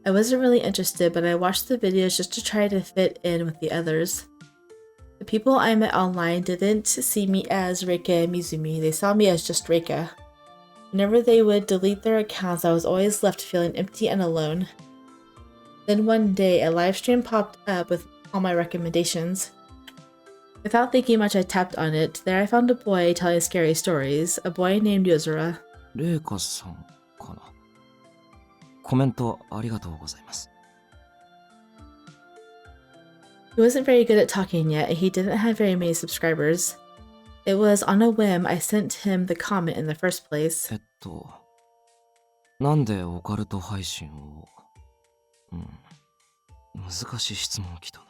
[SPEAKER 1] I wasn't really interested, but I watched the videos just to try to fit in with the others. The people I met online didn't see me as Reika and Mizumi, they saw me as just Reika. Whenever they would delete their accounts, I was always left feeling empty and alone. Then one day, a livestream popped up with all my recommendations. Without thinking much, I tapped on it. There I found a boy telling scary stories, a boy named Yozora.
[SPEAKER 2] レイカさんかな。コメントありがとうございます。
[SPEAKER 1] He wasn't very good at talking yet, and he didn't have very many subscribers. It was on a whim I sent him the comment in the first place.
[SPEAKER 2] なんでオカルト配信を難しい質問来たな。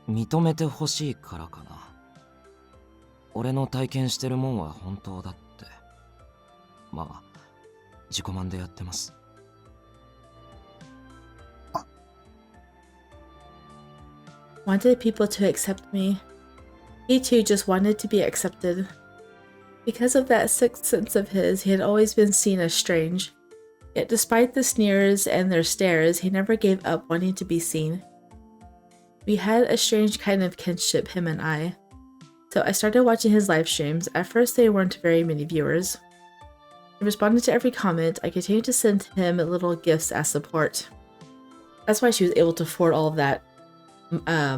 [SPEAKER 2] 認めてほしいからかな。俺の体験してるもんは本当だって。まあ、自己満でやってます。
[SPEAKER 1] Wanted people to accept me. He too just wanted to be accepted. Because of that sixth sense of his, he had always been seen as strange. Yet despite the sneers and their stares, he never gave up wanting to be seen. We had a strange kind of kinship, him and I. So I started watching his live streams. At first there weren't very many viewers. I responded to every comment. I continued to send him little gifts as support. That's why she was able to afford all of that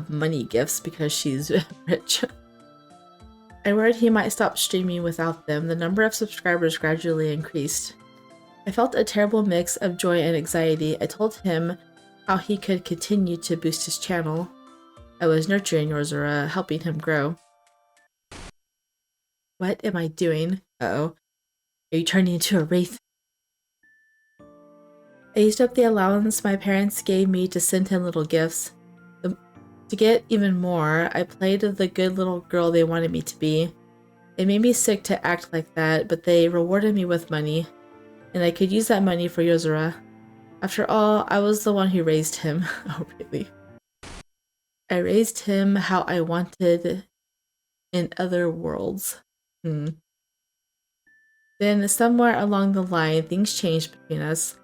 [SPEAKER 1] money gifts, because she's rich. I worried he might stop streaming without them. The number of subscribers gradually increased. I felt a terrible mix of joy and anxiety. I told him how he could continue to boost his channel. I was nurturing Yozora, helping him grow. What am I doing? Uh-oh. Are you turning into a wraith? I used up the allowance my parents gave me to send him little gifts. To get even more, I played the good little girl they wanted me to be. It made me sick to act like that, but they rewarded me with money, and I could use that money for Yozora. After all, I was the one who raised him. Oh, really? I raised him how I wanted in other worlds. Then, somewhere along the line, things changed between us.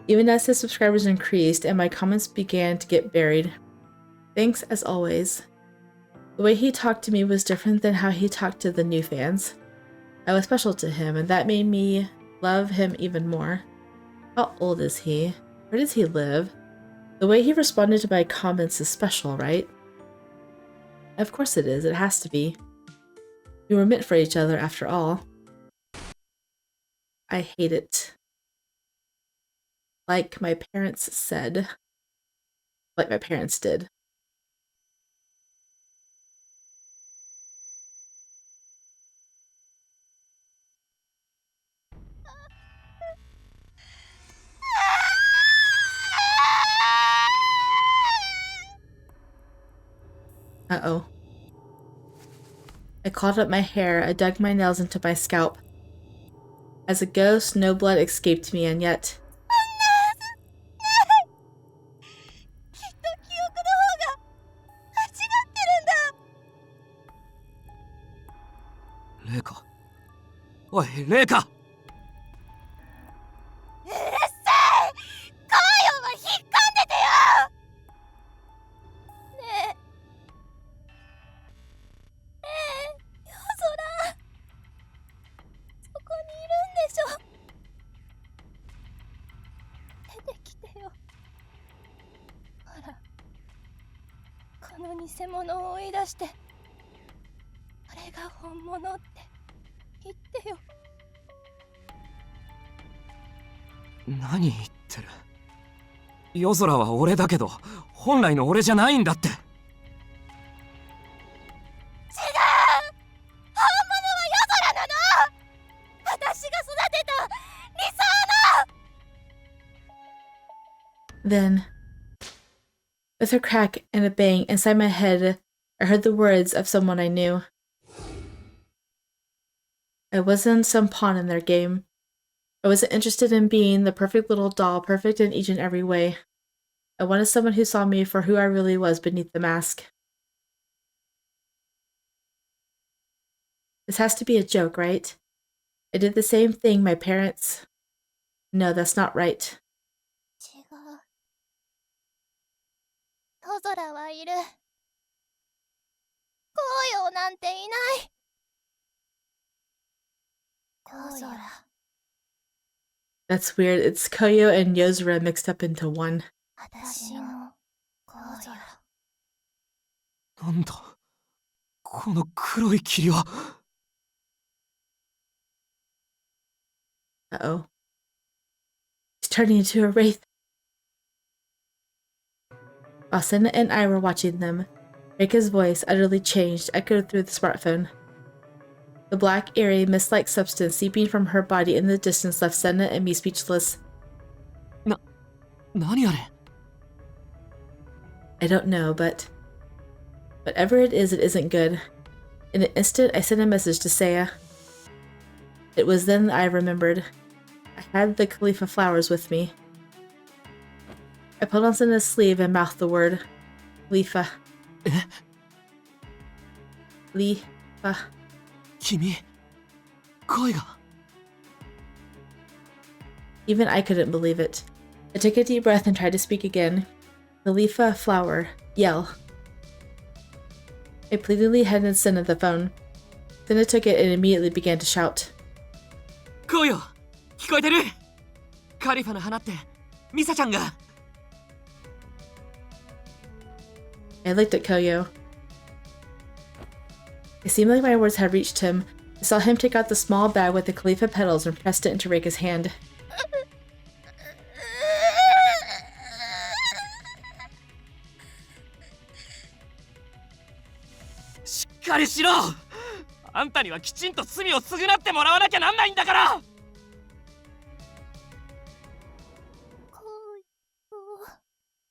[SPEAKER 1] Even as his subscribers increased and my comments began to get buried. Thanks as always. The way he talked to me was different than how he talked to the new fans. I was special to him, and that made me love him even more. How old is he? Where does he live? The way he responded to my comments is special, right? Of course it is. It has to be. We were meant for each other after all. I hate it. Like my parents said. Like my parents did. Uh-oh. I clawed up my hair. I dug my nails into my scalp. As a ghost, no blood escaped me, and yet...
[SPEAKER 2] Reika. Oi, Reika!
[SPEAKER 6] うるさい！コヨは引っ込んでてよ！ねえ、夜空。そこにいるんでしょ？出てきてよ。ほら、この偽物を追い出して、これが本物って言ってよ。
[SPEAKER 2] 何言ってる。夜空は俺だけど、本来の俺じゃないんだって。違う！
[SPEAKER 6] 本物は夜空なの！私が育てた理想の！
[SPEAKER 1] Then, with a crack and a bang inside my head, I heard the words of someone I knew. I wasn't some pawn in their game. I wasn't interested in being the perfect little doll, perfect in each and every way. I wanted someone who saw me for who I really was beneath the mask. This has to be a joke, right? I did the same thing my parents... No, that's not right.
[SPEAKER 6] 違う。夜空はいる。紅葉なんていない。夜空。
[SPEAKER 1] That's weird. It's Koyo and Yozora mixed up into one.
[SPEAKER 6] 私の紅葉。
[SPEAKER 2] なんだこの黒い霧は。
[SPEAKER 1] Uh-oh. He's turning into a wraith. While Sena and I were watching them, Reika's voice, utterly changed, echoed through the smartphone. The black, eerie, mist-like substance seeping from her body in the distance left Sena and me speechless.
[SPEAKER 2] 何あれ
[SPEAKER 1] I don't know, but... whatever it isn't good. In an instant, I sent a message to Seiya. It was then that I remembered. I had the Khalifa flowers with me. I pulled on Sena's sleeve and mouthed the word. Khalifa.
[SPEAKER 2] え
[SPEAKER 1] Khalifa.
[SPEAKER 2] 君声が
[SPEAKER 1] Even I couldn't believe it. I took a deep breath and tried to speak again. Khalifa, flower, yell. I pleadingly handed Sena the phone. Sena took it and immediately began to shout.
[SPEAKER 4] コヨ聞こえてるカリファの花ってミサちゃんが
[SPEAKER 1] I looked at Koyo. It seemed like my words had reached him. I saw him take out the small bag with the Khalifa petals and pressed it into Reika's hand.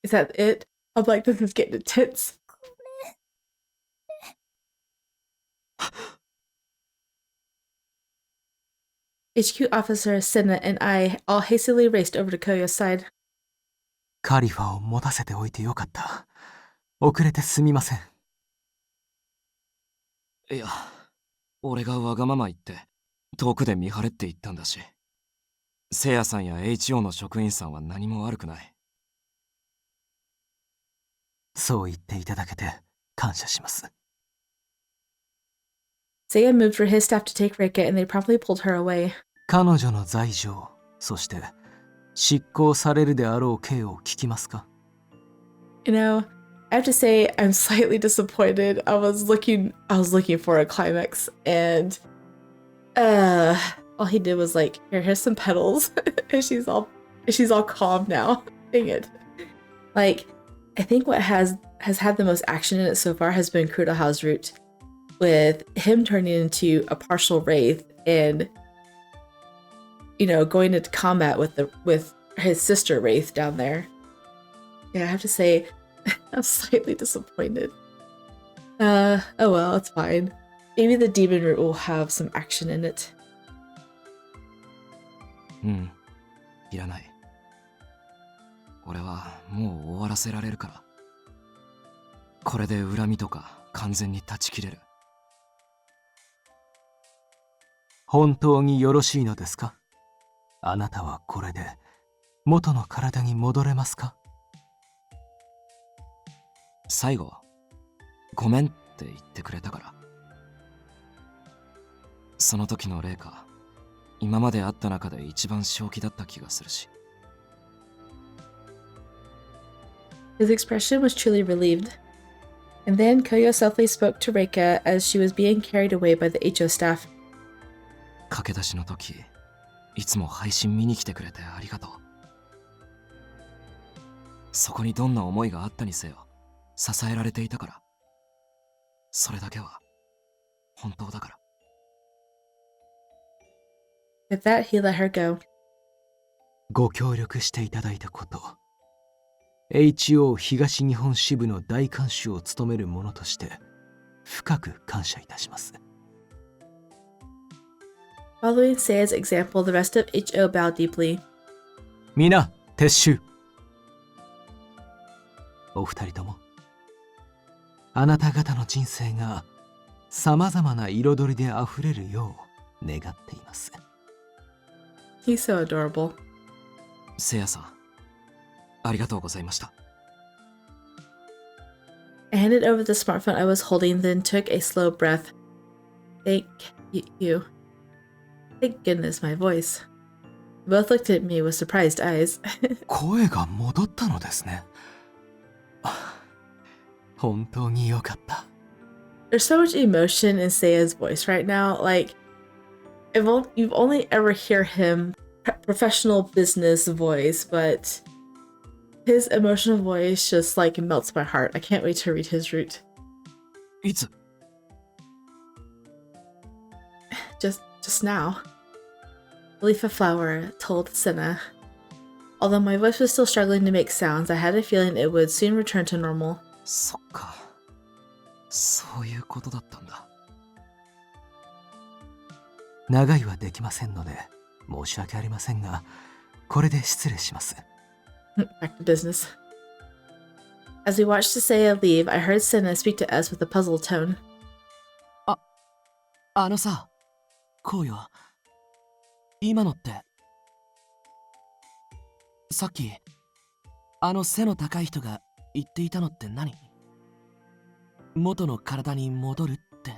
[SPEAKER 1] Is that it? I'm like, this is getting intense. HQ officer Sena and I all hastily raced over to Koyo's side.
[SPEAKER 3] カリファを持たせておいてよかった。遅れてすみません。
[SPEAKER 2] いや、俺がわがまま言って遠くで見張れって言ったんだし、せいやさんや HO の職員さんは何も悪くない。
[SPEAKER 3] そう言っていただけて感謝します。
[SPEAKER 1] Seiya moved for his staff to take Reika and they promptly pulled her away.
[SPEAKER 3] 彼女の罪状、そして執行されるであろう刑を聞きますか？
[SPEAKER 1] You know, I have to say I'm slightly disappointed. I was looking for a climax and all he did was like, here's some petals and she's all calm now. Dang it. Like, I think what has had the most action in it so far has been Kuroha's route, with him turning into a partial wraith and, you know, going into combat with his sister wraith down there. Yeah, I have to say, I'm slightly disappointed. Oh well, it's fine. Maybe the demon route will have some action in it.
[SPEAKER 2] いらない。俺はもう終わらせられるから。これで恨みとか完全に断ち切れる。
[SPEAKER 3] 本当によろしいのですか？あなたはこれで元の体に戻れますか？
[SPEAKER 2] 最後、ごめんって言ってくれたから。その時のレイカ、今まで会った中で一番正気だった気がするし。
[SPEAKER 1] His expression was truly relieved. And then Koyo softly spoke to Reika as she was being carried away by the HO staff.
[SPEAKER 2] 駆け出しの時、いつも配信見に来てくれてありがとう。そこにどんな思いがあったにせよ、支えられていたから。それだけは本当だから。
[SPEAKER 1] With that, he let her go.
[SPEAKER 3] ご協力していただいたこと、HO 東日本支部の大監修を務める者として深く感謝いたします。
[SPEAKER 1] Following Seiya's example, the rest of HO bowed deeply.
[SPEAKER 3] 皆、撤収。お二人とも、あなた方の人生がさまざまな彩りであふれるよう願っています。
[SPEAKER 1] He's so adorable.
[SPEAKER 2] せいやさん、ありがとうございました。
[SPEAKER 1] I handed over the smartphone I was holding, then took a slow breath. Thank you. Thank goodness, my voice. We both looked at me with surprised eyes.
[SPEAKER 3] 声が戻ったのですね。本当に良かった。
[SPEAKER 1] There's so much emotion in Seiya's voice right now. Like, you've only ever hear him professional business voice, but his emotional voice just like melts my heart. I can't wait to read his route.
[SPEAKER 2] いつ？
[SPEAKER 1] Just now. The leaf of flower told Sena. Although my voice was still struggling to make sounds, I had a feeling it would soon return to normal.
[SPEAKER 2] そっか。そういうことだったんだ。
[SPEAKER 3] 長いはできませんので申し訳ありませんが、これで失礼します。
[SPEAKER 1] Back to business. As we watched Seiya leave, I heard Sena speak to us with a puzzled tone.
[SPEAKER 4] あのさ、こうよ。今のって、さっき、あの背の高い人が言っていたのって何？元の体に戻るって。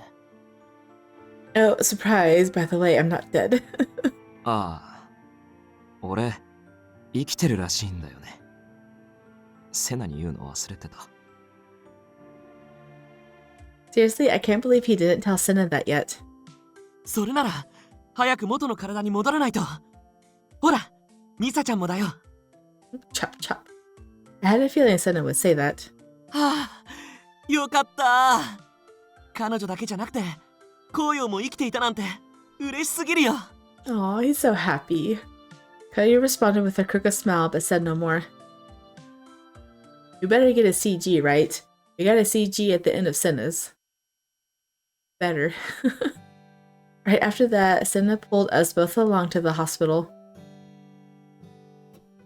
[SPEAKER 1] Oh, surprise, by the way, I'm not dead.
[SPEAKER 2] ああ、俺、生きてるらしいんだよね。セナに言うの忘れてた。
[SPEAKER 1] Seriously, I can't believe he didn't tell Sena that yet.
[SPEAKER 4] それなら早く元の体に戻らないと。ほら、ミサちゃんもだよ。
[SPEAKER 1] Chop chop. I had a feeling Sena would say that.
[SPEAKER 4] はあ、よかった。彼女だけじゃなくて紅葉も生きていたなんて嬉しすぎるよ。
[SPEAKER 1] Aw, he's so happy. Koyo responded with a crooked smile but said no more. We better get a CG, right? We got a CG at the end of Sena's. Better. Right after that, Sena pulled us both along to the hospital.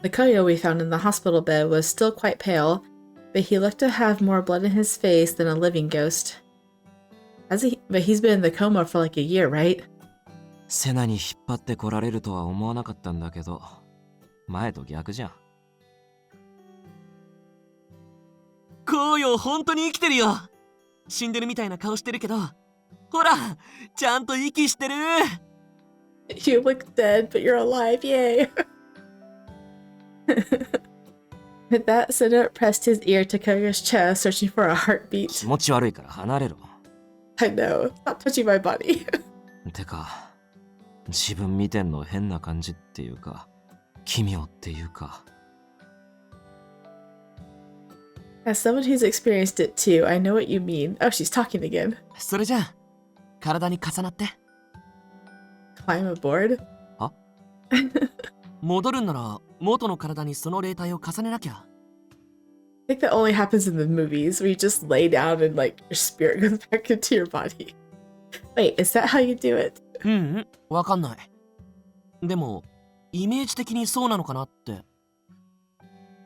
[SPEAKER 1] The Koyo we found in the hospital bed was still quite pale, but he looked to have more blood in his face than a living ghost. But he's been in the coma for like a year, right?
[SPEAKER 2] セナに引っ張ってこられるとは思わなかったんだけど、前と逆じゃん。
[SPEAKER 4] 紅葉本当に生きてるよ。死んでるみたいな顔してるけど、ほら、ちゃんと息してる。
[SPEAKER 1] You look dead, but you're alive, yay! With that, Sena pressed his ear to Koyo's chest, searching for a heartbeat.
[SPEAKER 2] 気持ち悪いから離れろ。
[SPEAKER 1] I know, stop touching my body.
[SPEAKER 2] てか、自分見てんの変な感じっていうか、奇妙っていうか。
[SPEAKER 1] As someone who's experienced it too, I know what you mean. Oh, she's talking again.
[SPEAKER 4] それじゃあ、体に重なって。
[SPEAKER 1] Climb aboard?
[SPEAKER 2] は？
[SPEAKER 4] 戻るんなら元の体にその霊体を重ねなきゃ。
[SPEAKER 1] I think that only happens in the movies, where you just lay down and like your spirit goes back into your body. Wait, is that how you do it?
[SPEAKER 4] うん、わかんない。でも、イメージ的にそうなのかなって。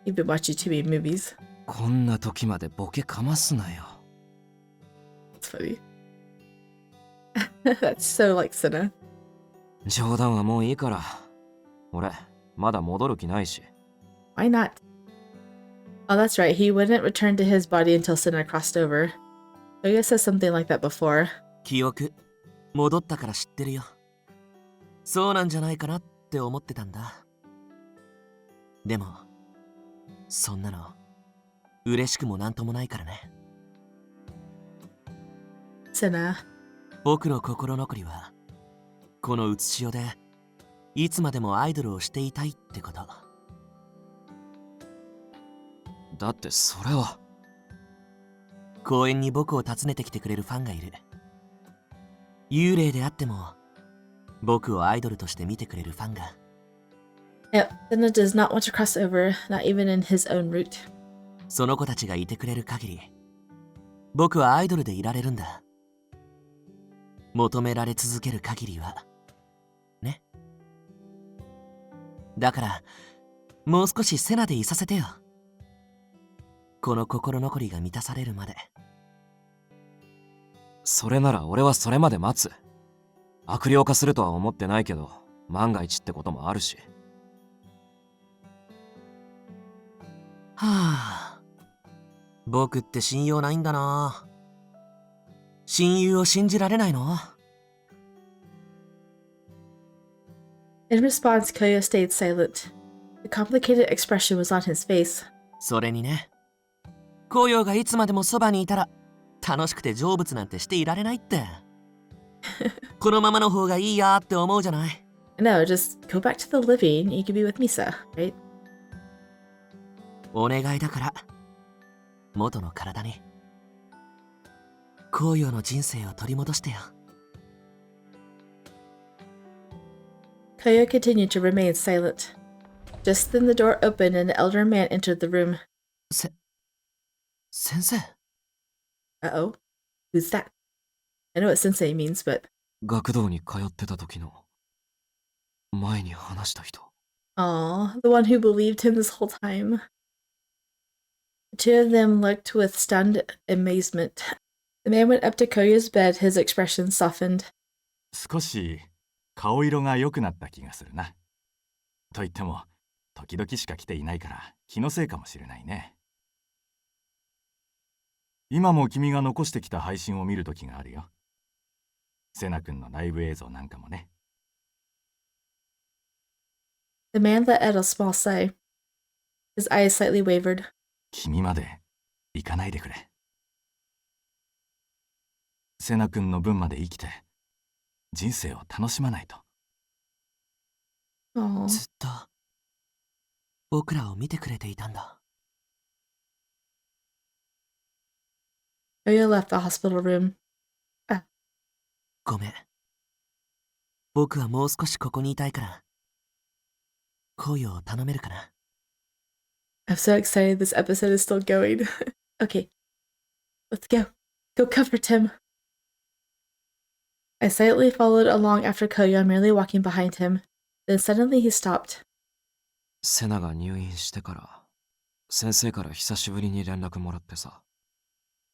[SPEAKER 1] You've been watching too many movies.
[SPEAKER 2] こんな時までボケかますなよ。
[SPEAKER 1] That's funny. That's so like Sena.
[SPEAKER 2] 冗談はもういいから。俺、まだ戻る気ないし。
[SPEAKER 1] Why not? Oh, that's right. He wouldn't return to his body until Sena crossed over. Koyo said something like that before.
[SPEAKER 4] 記憶、戻ったから知ってるよ。そうなんじゃないかなって思ってたんだ。でも、そんなの、嬉しくもなんともないからね。
[SPEAKER 1] Sena.
[SPEAKER 4] 僕の心残りは、このうつしおで、いつまでもアイドルをしていたいってこと。
[SPEAKER 2] だってそれは。
[SPEAKER 4] 公園に僕を訪ねてきてくれるファンがいる。幽霊であっても、僕をアイドルとして見てくれるファンが。
[SPEAKER 1] Yep, Sena does not want to cross over, not even in his own route.
[SPEAKER 4] その子たちがいてくれる限り、僕はアイドルでいられるんだ。求められ続ける限りは。ね。だから、もう少しセナでいさせてよ。この心残りが満たされるまで。
[SPEAKER 2] それなら俺はそれまで待つ。悪霊化するとは思ってないけど、万が一ってこともあるし。
[SPEAKER 4] はあ。僕って信用ないんだな。親友を信じられないの？
[SPEAKER 1] In response, Koyo stayed silent. A complicated expression was on his face.
[SPEAKER 4] それにね、紅葉がいつまでもそばにいたら楽しくて成仏なんてしていられないって。このままの方がいいやって思うじゃない。
[SPEAKER 1] No, just go back to the living. You can be with Misa, right?
[SPEAKER 4] お願いだから元の体に紅葉の人生を取り戻してよ。
[SPEAKER 1] Koyo continued to remain silent. Just then the door opened and an elder man entered the room.
[SPEAKER 4] 先生。
[SPEAKER 1] Uh-oh. Who's that? I know what sensei means, but...
[SPEAKER 2] 学童に通ってた時の前に話した人。
[SPEAKER 1] Aw, the one who believed him this whole time. The two of them looked with stunned amazement. The man went up to Koyo's bed, his expression softened.
[SPEAKER 7] 少し顔色が良くなった気がするな。と言っても時々しか来ていないから気のせいかもしれないね。今も君が残してきた配信を見る時があるよ。セナ君のライブ映像なんかもね。
[SPEAKER 1] The man let out a small sigh. His eyes slightly wavered.
[SPEAKER 7] 君まで行かないでくれ。セナ君の分まで生きて人生を楽しまないと。
[SPEAKER 4] ず
[SPEAKER 1] Oh.
[SPEAKER 4] っと僕らを見てくれていたんだ。
[SPEAKER 1] Koyo left the hospital room.
[SPEAKER 4] ごめん。僕はもう少しここにいたいから、コヨを頼めるかな。
[SPEAKER 1] I'm so excited this episode is still going. Okay, let's go. Go comfort him. I silently followed along after Koyo, merely walking behind him. Then suddenly he stopped.
[SPEAKER 2] セナが入院してから先生から久しぶりに連絡もらってさ、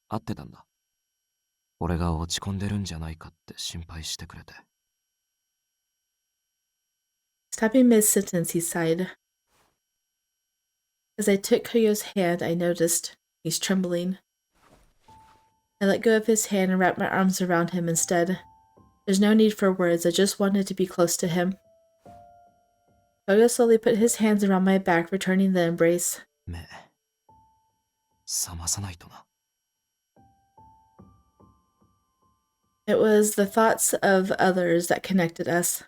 [SPEAKER 2] 会ってたんだ。俺が落ち込んでるんじゃないかって心配してくれて。
[SPEAKER 1] Stopping mid-sentence, he sighed. As I took Koyo's hand, I noticed he's trembling. I let go of his hand and wrapped my arms around him instead. There's no need for words, I just wanted to be close to him. Koyo slowly put his hands around my back, returning the embrace.
[SPEAKER 2] 目覚まさないとな。
[SPEAKER 1] It was the thoughts of others that connected us.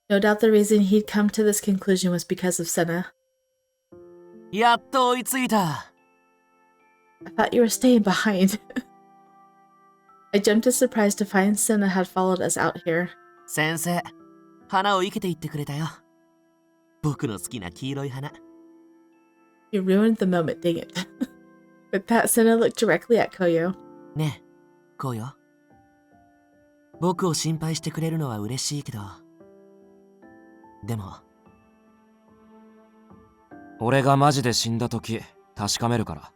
[SPEAKER 1] No doubt the reason he'd come to this conclusion was because of Sena.
[SPEAKER 4] やっと追いついた。
[SPEAKER 1] I thought you were staying behind. I jumped in surprise to find Sena had followed us out here.
[SPEAKER 4] 先生、花を生けていってくれたよ。僕の好きな黄色い花。
[SPEAKER 1] You ruined the moment, dang it. With that, Sena looked directly at Koyo.
[SPEAKER 4] ねえ、こうよ。僕を心配してくれるのは嬉しいけど、でも
[SPEAKER 2] 俺がマジで死んだ時確かめるから。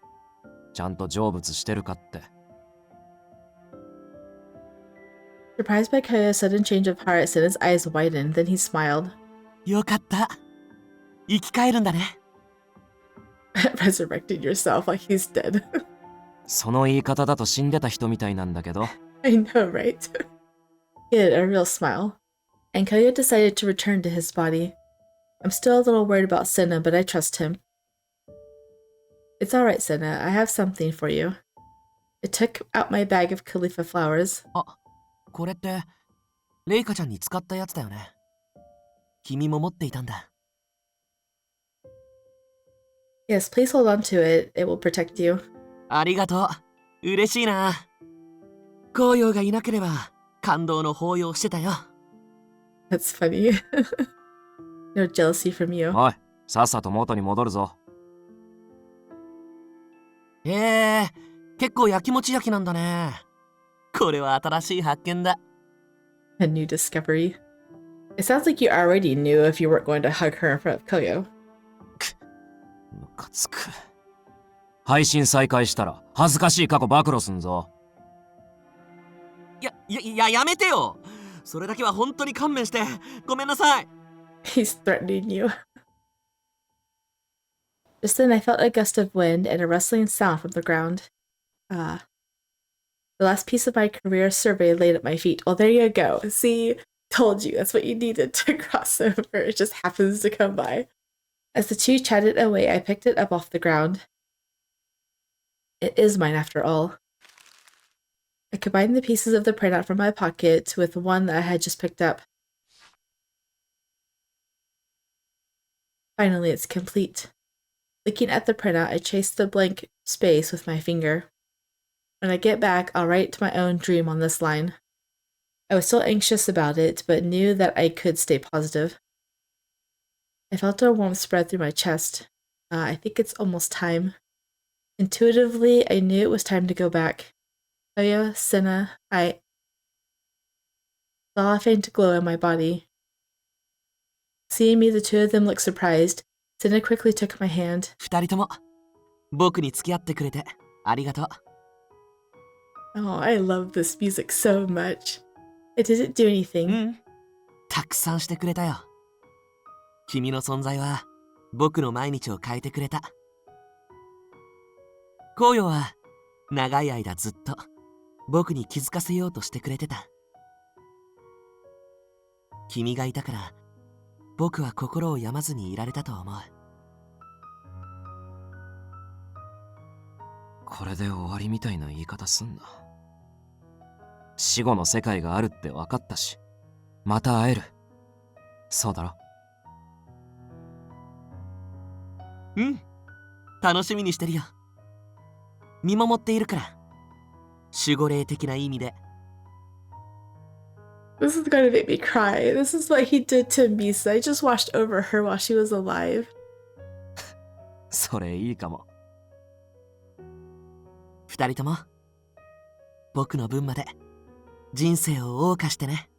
[SPEAKER 2] ちゃんと成仏してるかって。
[SPEAKER 1] Surprised by Koyo's sudden change of heart, Sena's eyes widened, then he smiled.
[SPEAKER 4] よかった。生き返るんだね。
[SPEAKER 1] Resurrected yourself like he's dead.
[SPEAKER 2] その言い方だと死んでた人みたいなんだけど。
[SPEAKER 1] I know, right? He had a real smile. And Koyo decided to return to his body. I'm still a little worried about Sena, but I trust him. It's alright, Sena. I have something for you. I took out my bag of Khalifa flowers.
[SPEAKER 4] あ、これってレイカちゃんに使ったやつだよね。君も持っていたんだ。
[SPEAKER 1] Yes, please hold on to it. It will protect you.
[SPEAKER 4] ありがとう。嬉しいな。紅葉がいなければ感動の抱擁してたよ。
[SPEAKER 1] That's funny. No jealousy from you.
[SPEAKER 2] おい、さっさと元に戻るぞ。
[SPEAKER 4] 結構やきもち焼きなんだね。これは新しい発見だ。
[SPEAKER 1] A new discovery. It sounds like you already knew if you weren't going to hug her in front of Koyo.
[SPEAKER 2] ムカつく。配信再開したら恥ずかしい過去暴露すんぞ。
[SPEAKER 4] やめてよ。それだけは本当に勘弁して。ごめんなさい。
[SPEAKER 1] He's threatening you. Just then I felt a gust of wind and a rustling sound from the ground. Ah. The last piece of my career survey laid at my feet. Well, there you go. See? Told you. That's what you needed to cross over. It just happens to come by. As the two chatted away, I picked it up off the ground. It is mine after all. I combined the pieces of the printout from my pocket with one that I had just picked up. Finally, it's complete. Looking at the printout, I chased the blank space with my finger. When I get back, I'll write my own dream on this line. I was still anxious about it, but knew that I could stay positive. I felt a warmth spread through my chest. I think it's almost time. Intuitively, I knew it was time to go back. Koyo, Sena, I saw a faint glow in my body. Seeing me, the two of them looked surprised. Sena quickly took my hand.
[SPEAKER 4] 二人とも僕に付き合ってくれてありがとう。
[SPEAKER 1] Oh, I love this music so much. It didn't do anything.
[SPEAKER 4] たくさんしてくれたよ。君の存在は僕の毎日を変えてくれた。紅葉は長い間ずっと僕に気づかせようとしてくれてた。君がいたから僕は心を病まずにいられたと思う。
[SPEAKER 2] これで終わりみたいな言い方すんな。死後の世界があるって分かったし、また会える。そうだろ？
[SPEAKER 4] うん、楽しみにしてるよ。見守っているから。守護霊的な意味で。
[SPEAKER 1] This is gonna make me cry. This is what he did to Misa. I just watched over her while she was alive.
[SPEAKER 2] それいいかも。
[SPEAKER 4] 二人とも、僕の分まで人生を謳歌してね。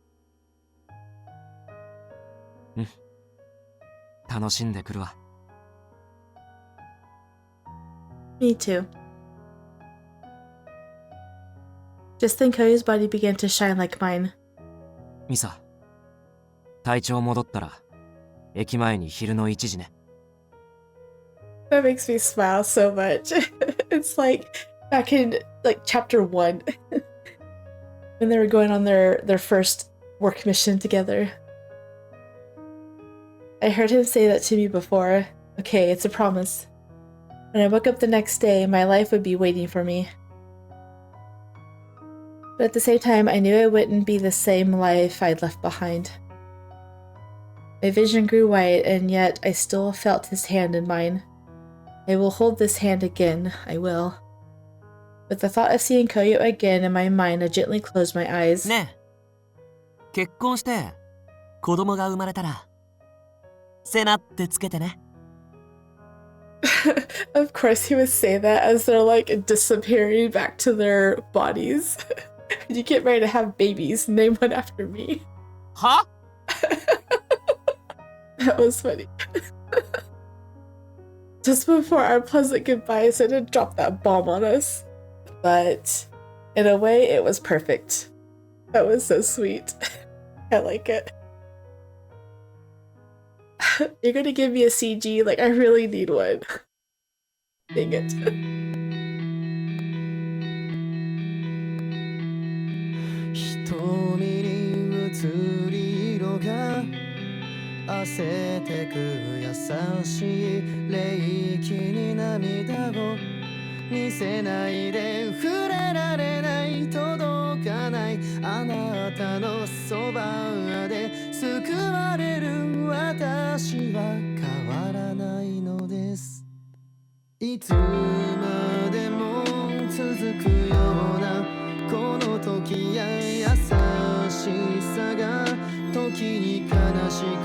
[SPEAKER 2] うん。楽しんでくるわ。
[SPEAKER 1] Me too. Just then Koyo's body began to shine like mine.
[SPEAKER 2] ミサ、体調戻ったら、駅前に昼の1時ね。
[SPEAKER 1] That makes me smile so much. It's like back in like chapter 1 when they were going on their first work mission together. I heard him say that to me before. Okay, it's a promise. When I woke up the next day, my life would be waiting for me. But at the same time, I knew it wouldn't be the same life I'd left behind. My vision grew wide, and yet I still felt his hand in mine. I will hold this hand again, I will. With the thought of seeing Koyo again in my mind, I gently closed my eyes.
[SPEAKER 4] ねえ、結婚して子供が生まれたら、セナってつけてね。
[SPEAKER 1] Of course he would say that as they're like disappearing back to their bodies. You get ready to have babies, name one after me.
[SPEAKER 4] は？
[SPEAKER 1] That was funny. Just before our pleasant goodbyes, I did drop that bomb on us. But in a way, it was perfect. That was so sweet. I like it. You're gonna give me a CG? Like, I really need one. Dang it.
[SPEAKER 8] 瞳に映り色が焦ってく優しい霊気に涙を見せないで触れられない届かないあなたのそばで救われる私は変わらないのですいつまでも続くようなこの時や優しさが時に悲しく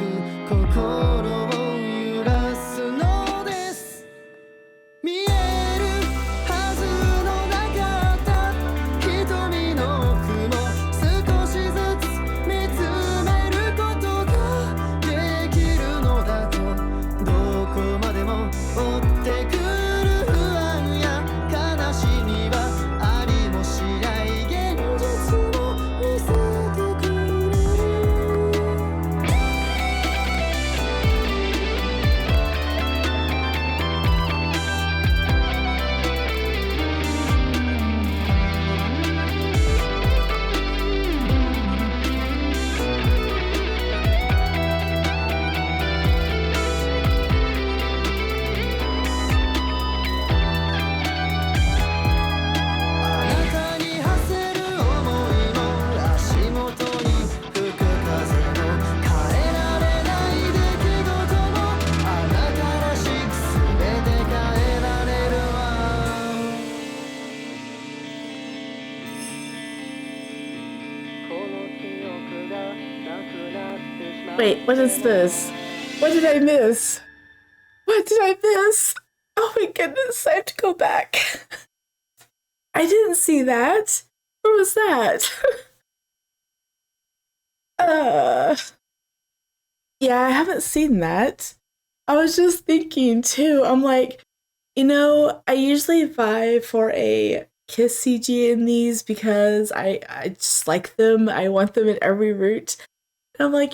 [SPEAKER 8] 心を揺らすのです見えるはずのなかった瞳の奥も少しずつ見つめることができるのだとどこまでも追ってくる不安や悲しみはありもしない現実を見せてくれる あなたに馳せる想いも足元に吹く風も変えられない出来事もあなたらしく全て変えられるわこの記憶がなくなってしまう
[SPEAKER 1] Wait, what is this? What did I miss? What did I miss? Oh my goodness, I have to go back. I didn't see that. Where was that? Yeah, I haven't seen that. I was just thinking too. I'm like, I usually vie for a kiss CG in these because I just like them. I want them in every route. And I'm like,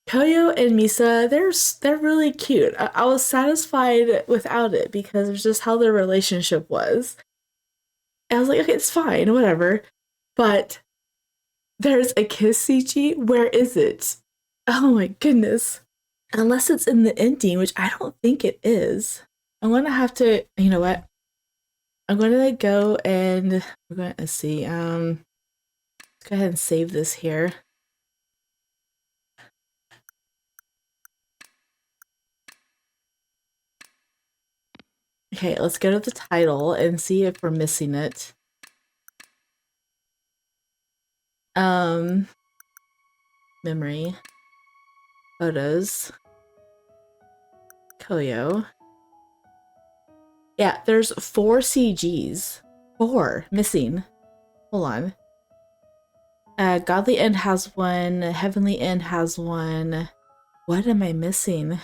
[SPEAKER 1] Koyo and Misa, they're really cute. I was satisfied without it because it's just how their relationship was. And I was like, okay, it's fine, whatever. But there's a kiss CG? Where is it? Oh my goodness. Unless it's in the ending, which I don't think it is. I'm gonna have to, you know what? I'm gonna go and we're gonna see. Let's go ahead and save this here. Okay, let's go to the title and see if we're missing it. Memory. Photos. Koyo. Yeah, there's 4 CGs. 4 missing. Hold on. Godly End has 1. Heavenly End has 1. What am I missing?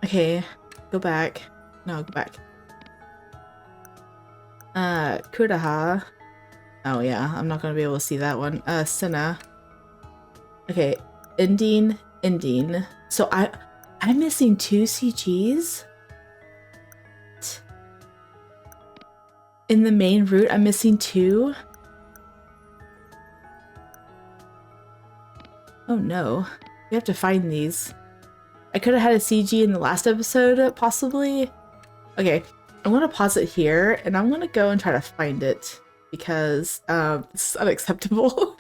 [SPEAKER 1] Okay, go back. No, go back. Kuraha. Oh yeah, I'm not gonna be able to see that one. Sena. Okay, ending. So I'm missing 2 CGs? In the main route, I'm missing 2? Oh no. We have to find these. I could have had a CG in the last episode, possibly. Okay, I'm gonna pause it here, and I'm gonna go and try to find it, because this is unacceptable.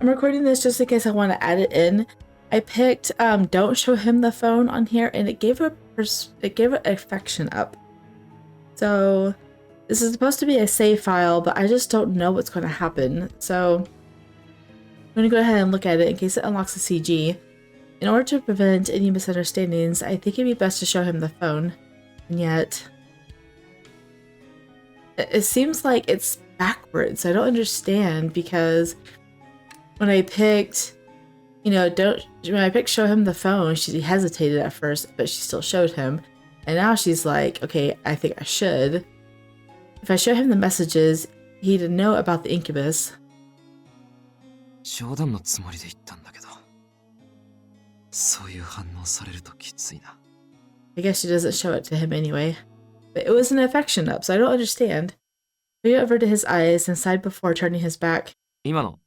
[SPEAKER 1] I'm recording this just in case I want to add it in. I picked don't show him the phone on here, and it gave an affection up. So this is supposed to be a save file, but I just don't know what's going to happen. So I'm going to go ahead and look at it in case it unlocks the CG. In order to prevent any misunderstandings, I think it'd be best to show him the phone. And yet, it seems like it's backwards. I don't understand, because when I picked, when I picked show him the phone, she hesitated at first, but she still showed him. And now she's like, okay, I think I should. If I show him the messages, he'd know about the incubus.
[SPEAKER 2] 冗談のつもりで言ったんだけど、そういう反応されるときついな。
[SPEAKER 1] I guess she doesn't show it to him anyway. But it was an affection up, so I don't understand. He went over to his eyes and sighed before turning his back.
[SPEAKER 2] 今の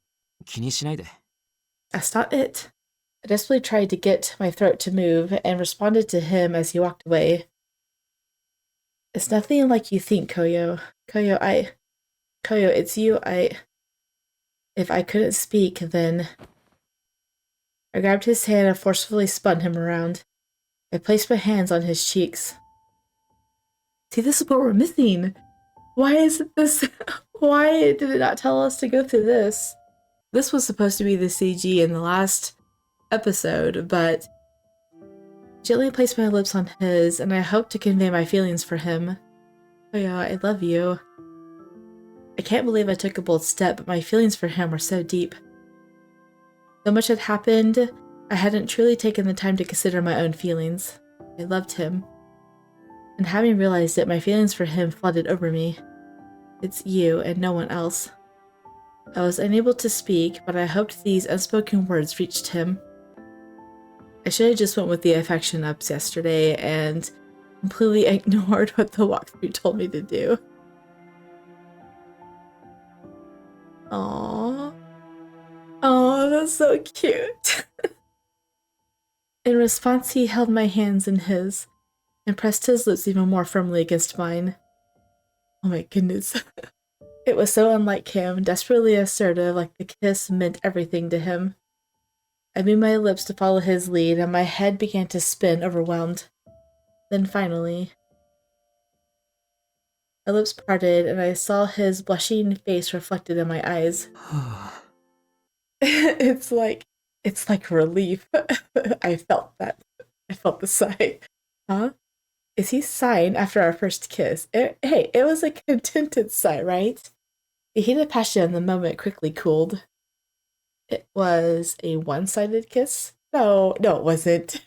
[SPEAKER 2] 気にしないで。
[SPEAKER 1] That's not it. I desperately tried to get my throat to move and responded to him as he walked away. It's nothing like you think, Koyo. Koyo, it's you. If I couldn't speak, then... I grabbed his hand and forcefully spun him around. I placed my hands on his cheeks. See, this is what we're missing. Why isn't this... Why did it not tell us to go through this? This was supposed to be the CG in the last episode, but... Gently placed my lips on his, and I hoped to convey my feelings for him. Oh yeah, I love you. I can't believe I took a bold step, but my feelings for him were so deep. So much had happened, I hadn't truly taken the time to consider my own feelings. I loved him. And having realized it, my feelings for him flooded over me. It's you and no one else. I was unable to speak, but I hoped these unspoken words reached him. I should have just went with the affection ups yesterday and completely ignored what the walkthrough told me to do. Aww. Oh, that's so cute. In response, he held my hands in his and pressed his lips even more firmly against mine. Oh my goodness. It was so unlike him, desperately assertive, like the kiss meant everything to him. I moved my lips to follow his lead, and my head began to spin, overwhelmed. Then finally, my lips parted, and I saw his blushing face reflected in my eyes. It's like relief. I felt that. I felt the sigh. Huh? Is he sighing after our first kiss? Hey, it was a contented sigh, right? The heat of passion in the moment quickly cooled. It was a one-sided kiss? No, it wasn't.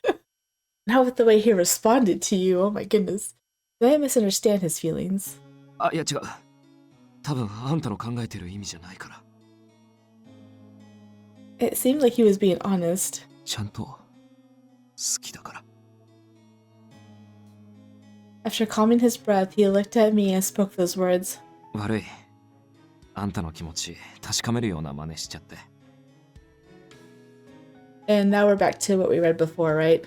[SPEAKER 1] Not with the way he responded to you. Oh my goodness. Did I misunderstand his feelings?
[SPEAKER 2] あ、いや違う。多分あんたの考えてる意味じゃないから。
[SPEAKER 1] It seemed like he was being honest.
[SPEAKER 2] ちゃんと好きだから。
[SPEAKER 1] After calming his breath, he looked at me and spoke those words.
[SPEAKER 2] 悪い。あんたの気持ち確かめるような真似しちゃって。
[SPEAKER 1] And now we're back to what we read before, right?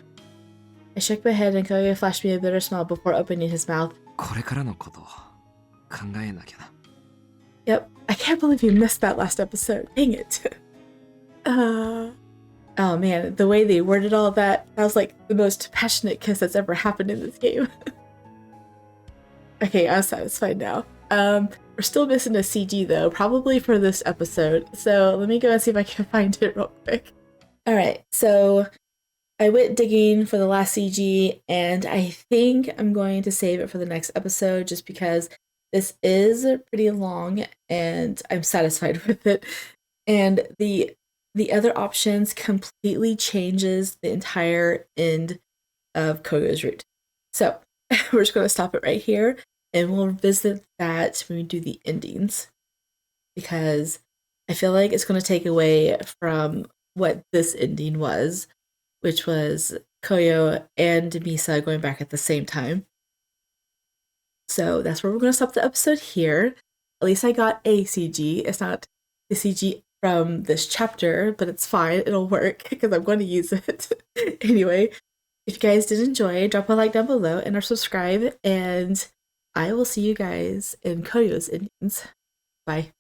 [SPEAKER 1] I shook my head and Koyo flashed me a bitter smile before opening his mouth.
[SPEAKER 2] これからのこと考えなきゃな。
[SPEAKER 1] Yep. I can't believe you missed that last episode. Dang it. Oh man, the way they worded all that was like the most passionate kiss that's ever happened in this game. Okay, I'm satisfied now. We're still missing a CG though, probably for this episode. So let me go and see if I can find it real quick. Alright, so I went digging for the last CG, and I think I'm going to save it for the next episode just because this is pretty long and I'm satisfied with it. And the other options completely changes the entire end of Koyo's route. So we're just going to stop it right here, and we'll revisit that when we do the endings, because I feel like it's going to take away from what this ending was, which was Koyo and Misa going back at the same time. So that's where we're going to stop the episode here. At least I got a CG. It's not the CG from this chapter, but it's fine. It'll work because I'm going to use it. Anyway, if you guys did enjoy, drop a like down below and or subscribe, and I will see you guys in Koyo's endings. Bye.